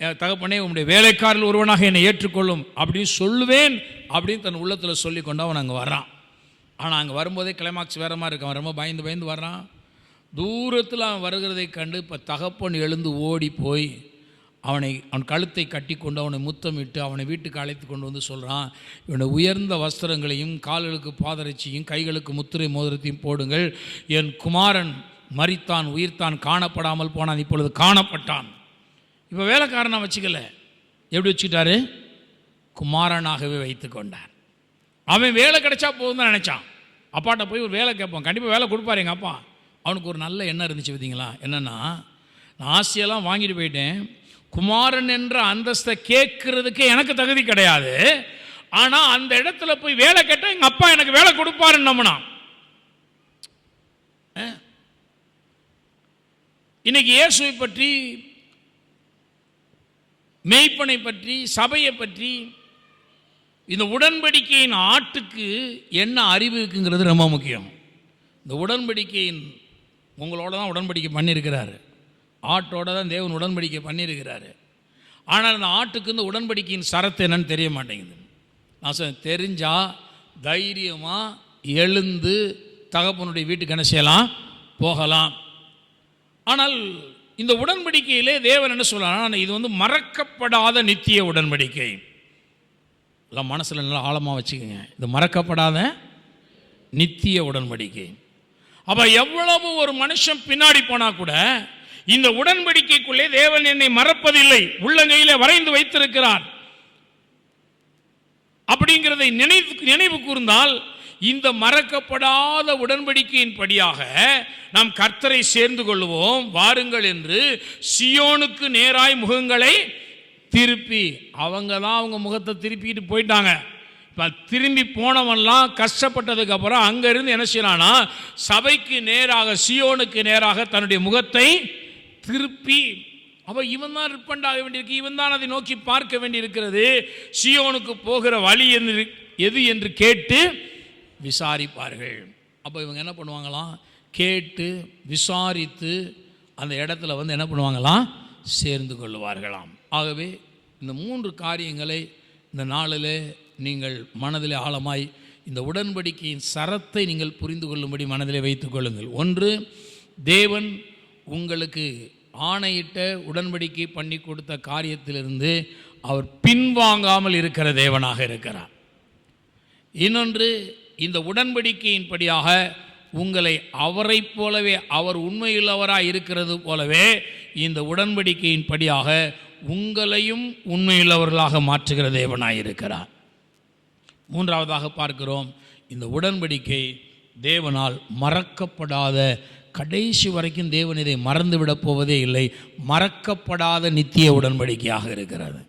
என் தகப்பனே உங்களுடைய வேலைக்காரில் ஒருவனாக என்னை ஏற்றுக்கொள்ளும் அப்படின்னு சொல்லுவேன் அப்படின்னு தன் உள்ளத்தில் சொல்லி கொண்டு அவன் அங்கே வர்றான். ஆனால் அங்கே வரும்போதே கிளைமாக்ஸ் வேறு மாதிரி இருக்கான். ரொம்ப பயந்து பயந்து வர்றான். தூரத்தில் அவன் வருகிறதை கண்டு இப்போ தகப்பன் எழுந்து ஓடி போய் அவன் கழுத்தை கட்டி கொண்டு அவனை முத்தமிட்டு அவனை வீட்டுக்கு அழைத்து கொண்டு வந்து சொல்கிறான், இவனை உயர்ந்த வஸ்திரங்களையும் கால்களுக்கு பாதரட்சியும் கைகளுக்கு முத்திரை மோதிரத்தையும் போடுங்கள், என் குமாரன் மரித்தான் உயிர்த்தான் காணப்படாமல் போனான், இப்பொழுது காணப்பட்டான். இப்போ வேலைக்காரனை வச்சுக்கல, எப்படி வச்சுக்கிட்டாரு? குமாரனாகவே வைத்து கொண்டார். அவன் வேலை கிடைச்சா போதும் தான் நினச்சான். அப்பாட்ட போய் ஒரு வேலை கேட்பான், கண்டிப்பாக வேலை கொடுப்பார் எங்கள் அப்பா. அவனுக்கு ஒரு நல்ல எண்ணம் இருந்துச்சு பார்த்தீங்களா? என்னென்னா, நான் ஆசையெல்லாம் வாங்கிட்டு போயிட்டேன், குமாரன் என்ற அந்தஸ்தை கேட்கறதுக்கு எனக்கு தகுதி கிடையாது, ஆனால் அந்த இடத்துல போய் வேலை கேட்டால் எங்கள் அப்பா எனக்கு வேலை கொடுப்பாருன்னு நம்பினான். இன்னைக்கு இயேசுவை பற்றி, மேய்ப்பனை பற்றி, சபையை பற்றி, இந்த உடன்படிக்கையின் ஆட்டுக்கு என்ன அறிவு இருக்குங்கிறது ரொம்ப முக்கியம். இந்த உடன்படிக்கையின் உங்களோட தான் உடன்படிக்கை பண்ணியிருக்கிறாரு, ஆட்டோட தான் தேவன் உடன்படிக்கை பண்ணியிருக்கிறாரு. ஆனால் அந்த ஆட்டுக்கு இந்த உடன்படிக்கையின் சரத்து என்னன்னு தெரிய மாட்டேங்குது. நான் தெரிஞ்சால் தைரியமாக எழுந்து தகப்பனுடைய வீட்டுக்கு என்ன செய்யலாம், போகலாம். ஆனால் இந்த உடன்படிக்கையிலே தேவன் என்ன சொல்றார், இது மறக்கப்படாத நித்திய உடன்படிக்கை. எல்லாம் மனசில் நல்லா ஆழமாக வச்சுக்கோங்க, இது மறக்கப்படாத நித்திய உடன்படிக்கை. அப்போ எவ்வளவு ஒரு மனுஷன் பின்னாடி போனால் கூட இந்த உடன்படிக்கைக்குள்ளே தேவன் என்னை மறப்பதில்லை, உள்ளங்கையிலே வரைந்து வைத்திருக்கிறார் அப்படிங்கிறதை நினைவு கூர்ந்தால், இந்த மறக்கப்படாத உடன்படிக்கையின் படியாக நாம் கர்த்தரை சேர்ந்து கொள்வோம் வாருங்கள் என்று சியோனுக்கு நேராய் முகங்களை திருப்பி, அவங்க தான் அவங்க முகத்தை திருப்பிட்டு போயிட்டாங்க. இப்போ திரும்பி போனவன்லாம் கஷ்டப்பட்டதுக்கு அப்புறம் அங்கிருந்து என்ன செய்யறானா, சபைக்கு நேராக சியோனுக்கு நேராக தன்னுடைய முகத்தை திருப்பி, அப்போ இவன் தான் ரிப்பண்ட் ஆக வேண்டியிருக்கு, இவன் தான் அதை நோக்கி பார்க்க வேண்டியிருக்கிறது. சியோனுக்கு போகிற வழி எது என்று கேட்டு விசாரிப்பார்கள். அப்போ இவங்க என்ன பண்ணுவாங்களாம், கேட்டு விசாரித்து அந்த இடத்துல என்ன பண்ணுவாங்களாம், சேர்ந்து கொள்ளுவார்களாம். ஆகவே இந்த 3 காரியங்களை இந்த நாளில் நீங்கள் மனதில் ஆழமாய் இந்த உடன்படிக்கையின் சரத்தை நீங்கள் புரிந்து கொள்ளும்படி மனதில் வைத்துக் கொள்ளுங்கள். 1, தேவன் உங்களுக்கு ஆணையிட்ட உடன்படிக்கை பண்ணி கொடுத்த காரியத்திலிருந்து அவர் பின்வாங்காமல் இருக்கிற தேவனாக இருக்கிறார். இன்னொன்று, இந்த உடன்படிக்கையின்படியாக உங்களை அவரை போலவே, அவர் உண்மையுள்ளவராய் இருக்கிறது போலவே இந்த உடன்படிக்கையின் படியாக உங்களையும் உண்மையுள்ளவர்களாக மாற்றுகிற தேவனாய் இருக்கிறார். 3வதாக பார்க்கிறோம், இந்த உடன்படிக்கை தேவனால் மறக்கப்படாத, கடைசி வரைக்கும் தேவன் இதை மறந்துவிடப் போவதே இல்லை, மறக்கப்படாத நித்திய உடன்படிக்கையாக இருக்கிறது.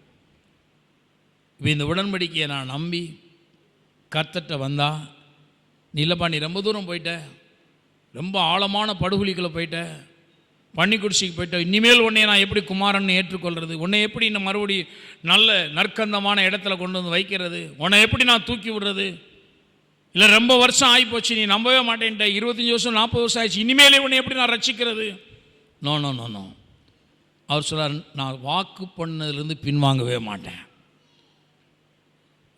இந்த உடன்படிக்கையை நான் நம்பி கர்த்தர்ட்ட வந்தா, நீ இல்லைப்பா நீ ரொம்ப தூரம் போயிட்ட, ரொம்ப ஆழமான படுகொலிக்குள்ளே போயிட்ட, பண்ணி குடிச்சிக்கு போயிட்ட, இனிமேல் உன்னை நான் எப்படி குமாரன் ஏற்றுக்கொள்வது, உன்னை எப்படி இன்னும் மறுபடி நல்ல நற்கந்தமான இடத்துல கொண்டு வந்து வைக்கிறது, உன்னை எப்படி நான் தூக்கி விடுறது, இல்லை ரொம்ப வருஷம் ஆகிப்போச்சு நீ நம்பவே மாட்டேன்ட்ட, 25 வருஷம் 40 வருஷம் ஆயிடுச்சு, இனிமேலே உன்னை எப்படி நான் ரட்சிக்கிறது? No no no no. அவர் சொல்றார், நான் வாக்கு பண்ணதுலேருந்து பின்வாங்கவே மாட்டேன்.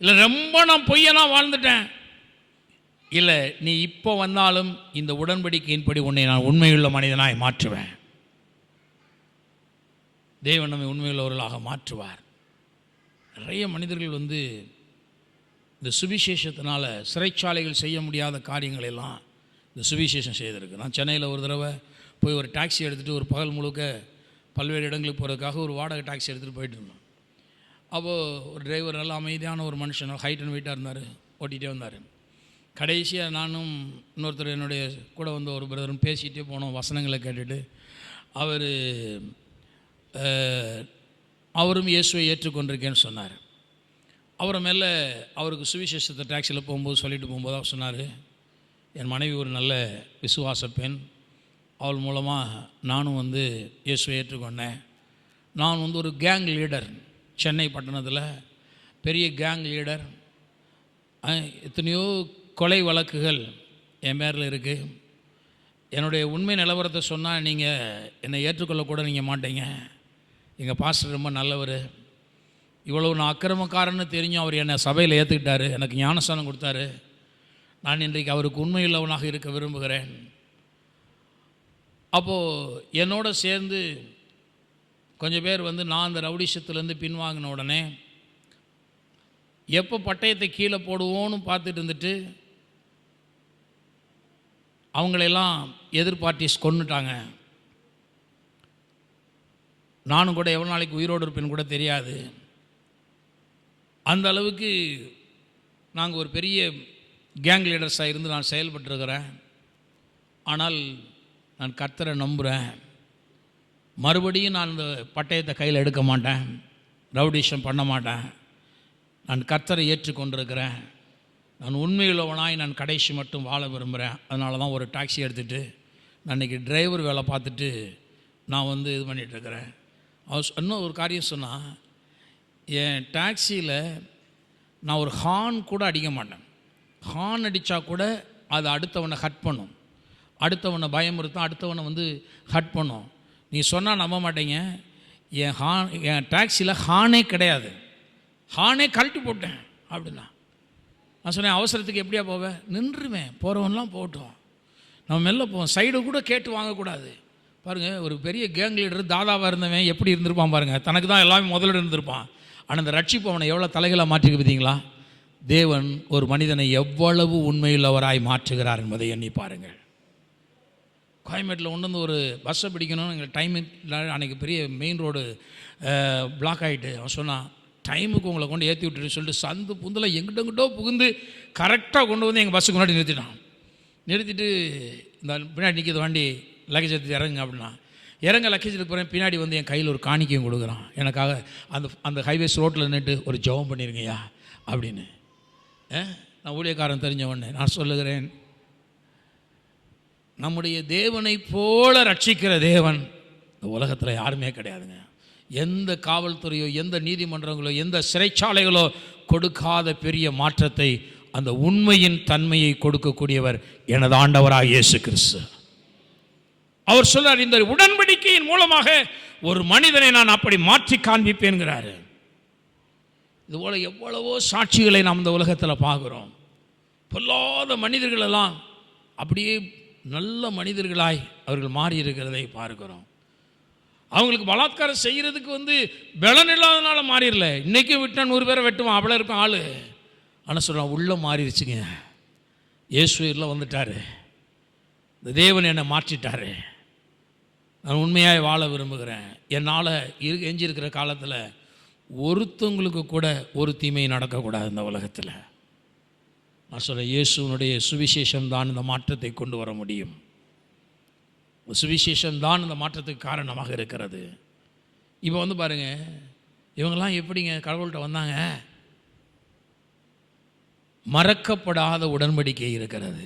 இல்லை ரொம்ப நான் பொய்யனா வாழ்ந்துட்டேன், இல்லை நீ இப்போ வந்தாலும் இந்த உடன்படிக்கையின்படி உன்னை நான் உண்மையுள்ள மனிதனாய் மாற்றுவேன். தேவன் நம்மை உண்மையுள்ளவர்களாக மாற்றுவார். நிறைய மனிதர்கள் இந்த சுவிசேஷத்தினால சிறைச்சாலைகள் செய்ய முடியாத காரியங்கள் எல்லாம் இந்த சுவிசேஷம் செய்திருக்கு. நான் சென்னையில் ஒரு தடவை போய் ஒரு டாக்ஸி எடுத்துகிட்டு ஒரு பகல் முழுக்க பல்வேறு இடங்களுக்கு போகிறதுக்காக ஒரு வாடகை டாக்ஸி எடுத்துகிட்டு போயிட்டு இருந்தோம். அப்போது ஒரு டிரைவர் நல்ல அமைதியான ஒரு மனுஷன், ஹைட் அண்ட் வெயிட்டாக இருந்தார், ஓட்டிகிட்டே வந்தார். கடைசியாக நானும் இன்னொருத்தர் என்னுடைய கூட ஒரு பிரதரும் பேசிகிட்டே போனோம், வசனங்களை கேட்டுட்டு. அவரும் இயேசுவை ஏற்றுக்கொண்டிருக்கேன்னு சொன்னார். அவரை மேலே அவருக்கு சுவிசேஷத்தை டாக்ஸியில் போகும்போது சொல்லிட்டு போகும்போது அவர் சொன்னார், என் மனைவி ஒரு நல்ல விசுவாச பெண், அவள் மூலமாக நானும் இயேசுவை ஏற்றுக்கொண்டேன். நான் ஒரு கேங் லீடர், சென்னை பட்டணத்தில் பெரிய கேங் லீடர். எத்தனையோ கொலை வழக்குகள் என் பேரில் இருக்குது. என்னுடைய உண்மை நிலவரத்தை சொன்னால் நீங்கள் என்னை ஏற்றுக்கொள்ளக்கூட நீங்கள் மாட்டீங்க. எங்கள் பாஸ்டர் ரொம்ப நல்லவர், இவ்வளவு நான் அக்கிரமக்காரன்னு தெரிஞ்சும் அவர் என்னை சபையில் ஏற்றுக்கிட்டாரு, எனக்கு ஞானஸ்தானம் கொடுத்தாரு. நான் இன்றைக்கு அவருக்கு உண்மையுள்ளவனாக இருக்க விரும்புகிறேன். அப்போது என்னோட சேர்ந்து கொஞ்சம் பேர் நான் அந்த ரவுடிஷத்துலேருந்து பின்வாங்கின உடனே எப்போ பட்டயத்தை கீழே போடுவோன்னு பார்த்துட்டு இருந்துட்டு அவங்களெல்லாம் எதிர் பார்ட்டிஸ் கொன்னுட்டாங்க. நானும் கூட எவ்வளோ நாளைக்கு உயிரோடு இருப்பேன்னு கூட தெரியாது. அந்த அளவுக்கு நாங்கள் ஒரு பெரிய கேங் லீடர்ஸாக இருந்து நான் செயல்பட்டுருக்கிறேன். ஆனால் நான் கர்த்தரை நம்புகிறேன். மறுபடியும் நான் இந்த பட்டயத்தை கையில் எடுக்க மாட்டேன், ரவுடிஷம் பண்ண மாட்டேன். நான் கர்த்தரை ஏற்றுக்கொண்டிருக்கிறேன். நான் உண்மையுள்ளவனாய் நான் கடைசி மட்டும் வாழ விரும்புகிறேன். அதனால தான் ஒரு டாக்ஸி எடுத்துகிட்டு நான் இன்றைக்கி டிரைவர் வேலை பார்த்துட்டு நான் இது பண்ணிகிட்ருக்கிறேன். அவர் இன்னும் ஒரு காரியம் சொன்னால், என் டாக்ஸியில் நான் ஒரு ஹார்ன் கூட அடிக்க மாட்டேன். ஹார்ன் அடித்தா கூட அது அடுத்தவனை ஹட் பண்ணும், அடுத்தவனை பயமுறுத்தும், அடுத்தவனை ஹட் பண்ணும். நீ சொன்னால் நம்ப மாட்டேங்க, என் டாக்ஸியில் ஹார்னே கிடையாது. ஹார்னே கழட்டி போட்டேன் அப்படின்னா. நான் சொன்னேன், அவசரத்துக்கு எப்படியா போவேன்? நின்றுவேன், போகிறவன்லாம் போட்டோம், நம்ம மெல்ல போவோம், சைடு கூட கேட்டு வாங்கக்கூடாது. பாருங்கள், ஒரு பெரிய கேங் லீடர் தாதாவாக இருந்தவன் எப்படி இருந்திருப்பான் பாருங்கள். தனக்கு தான் எல்லாமே முதலில் இருந்திருப்பான். ஆனால் அந்த ரட்சிப்பு அவனை எவ்வளோ தலைகளாக மாற்றிருக்கு பார்த்தீங்களா? தேவன் ஒரு மனிதனை எவ்வளவு உண்மையுள்ளவராய் மாற்றுகிறார் என்பதை எண்ணி பாருங்கள். கோயம்பேட்டில் ஒன்று ஒரு பஸ்ஸை பிடிக்கணும்னு எங்கள் டைம் அன்றைக்கி பெரிய மெயின் ரோடு பிளாக் ஆகிட்டு. அவன் சொன்னான், டைமுக்கு உங்களை கொண்டு ஏற்றி விட்டுருன்னு சொல்லிட்டு சந்து புந்தில் எங்கிட்டோ புகுந்து கரெக்டாக கொண்டு எங்கள் பஸ்ஸுக்கு முன்னாடி நிறுத்திட்டான். நிறுத்திட்டு இந்த பின்னாடி நிற்கிது வண்டி, லக்கேஜ் எடுத்து இறங்குங்க அப்படின்னா. இறங்க லக்கேஜ் எடுக்க போகிறேன். பின்னாடி என் கையில் ஒரு காணிக்கையும் கொடுக்குறான். எனக்காக அந்த ஹைவேஸ் ரோட்டில் நின்றுட்டு ஒரு ஜெபம் பண்ணிருங்கய்யா அப்படின்னு. நான் ஊழியக்காரன் தெரிஞ்சவொன்னே நான் சொல்லுகிறேன், நம்முடைய தேவனை போல ரட்சிக்கிற தேவன் இந்த உலகத்தில் யாருமே கிடையாதுங்க. எந்த காவல்துறையோ, எந்த நீதிமன்றங்களோ, எந்த சிறைச்சாலைகளோ கொடுக்காத பெரிய மாற்றத்தை, அந்த உண்மையின் தன்மையை கொடுக்கக்கூடியவர் எனது ஆண்டவராக இயேசு கிறிஸ்து. அவர் சொல்றார், இந்த உடன்படிக்கையின் மூலமாக ஒரு மனிதனை நான் அப்படி மாற்றி காண்பிப்பேன்கிறாரு. இதுபோல எவ்வளவோ சாட்சிகளை நாம் இந்த உலகத்தில் பார்க்குறோம். பொல்லாத மனிதர்களெல்லாம் அப்படியே நல்ல மனிதர்களாய் அவர்கள் மாறி இருக்கிறதை பார்க்கிறோம். அவங்களுக்கு பலாத்காரம் செய்கிறதுக்கு பலன் இல்லாதனால மாறிடல. இன்றைக்கும் விட்டா 100 பேரை வெட்டுவான், அவ்வளோ இருக்கும் ஆள். ஆனால் சொல்கிறான், உள்ளே மாறிடுச்சுங்க. இயேசுவில் வந்துட்டார், இந்த தேவன் என்னை மாற்றிட்டார். நான் உண்மையாக வாழ விரும்புகிறேன். என்னால் எஞ்சிருக்கிற காலத்தில் ஒருத்தவங்களுக்கு கூட ஒரு தீமை நடக்கக்கூடாது இந்த உலகத்தில். நான் சொல்கிறேன், இயேசுனுடைய சுவிசேஷம் தான் இந்த மாற்றத்தை கொண்டு வர முடியும். சுவிசேஷம் தான் இந்த மாற்றத்துக்கு காரணமாக இருக்கிறது. இப்போ பாருங்கள், இவங்கெல்லாம் எப்படிங்க கடவுள்கிட்ட வந்தாங்க? மறக்கப்படாத உடன்படிக்கை இருக்கிறது.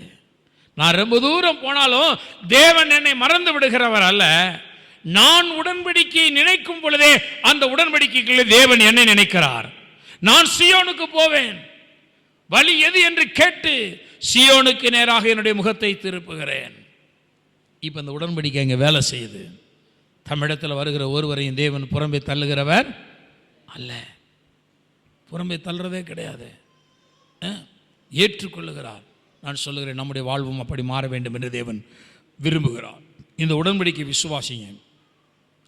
நான் ரொம்ப தூரம் போனாலும் தேவன் என்னை மறந்து விடுகிறவர் அல்ல. நான் உடன்படிக்கையை நினைக்கும் பொழுதே அந்த உடன்படிக்கைகளை தேவன் என்னை நினைக்கிறார். நான் சீயோனுக்கு போவேன், வழி எது என்று கேட்டு சீயோனுக்கு நேராக என்னுடைய முகத்தை திருப்புகிறேன். இப்போ இந்த உடன்படிக்கை இங்கே வேலை செய்யுது. தமிழத்தில் வருகிற ஒருவரையும் தேவன் புறம்பே தள்ளுகிறவர் அல்ல. புறம்பே தள்ளுறதே கிடையாது, ஏற்றுக்கொள்ளுகிறார். நான் சொல்லுகிறேன், நம்முடைய வாழ்வும் அப்படி மாற வேண்டும் என்று தேவன் விரும்புகிறார். இந்த உடன்படிக்கை விசுவாசிங்க,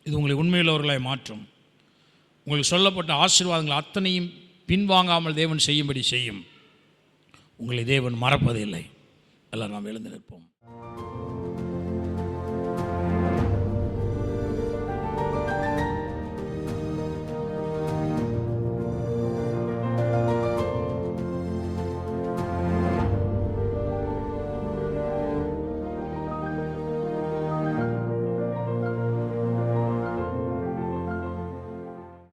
இது உங்களை உண்மையுள்ளவர்களாய் மாற்றும். உங்களுக்கு சொல்லப்பட்ட ஆசீர்வாதங்கள் அத்தனையும் பின்வாங்காமல் தேவன் செய்யும்படி செய்யும். உங்களை தேவன் மறப்பதில்லை. எல்லாம் நாம் எழுந்து நிற்போம்.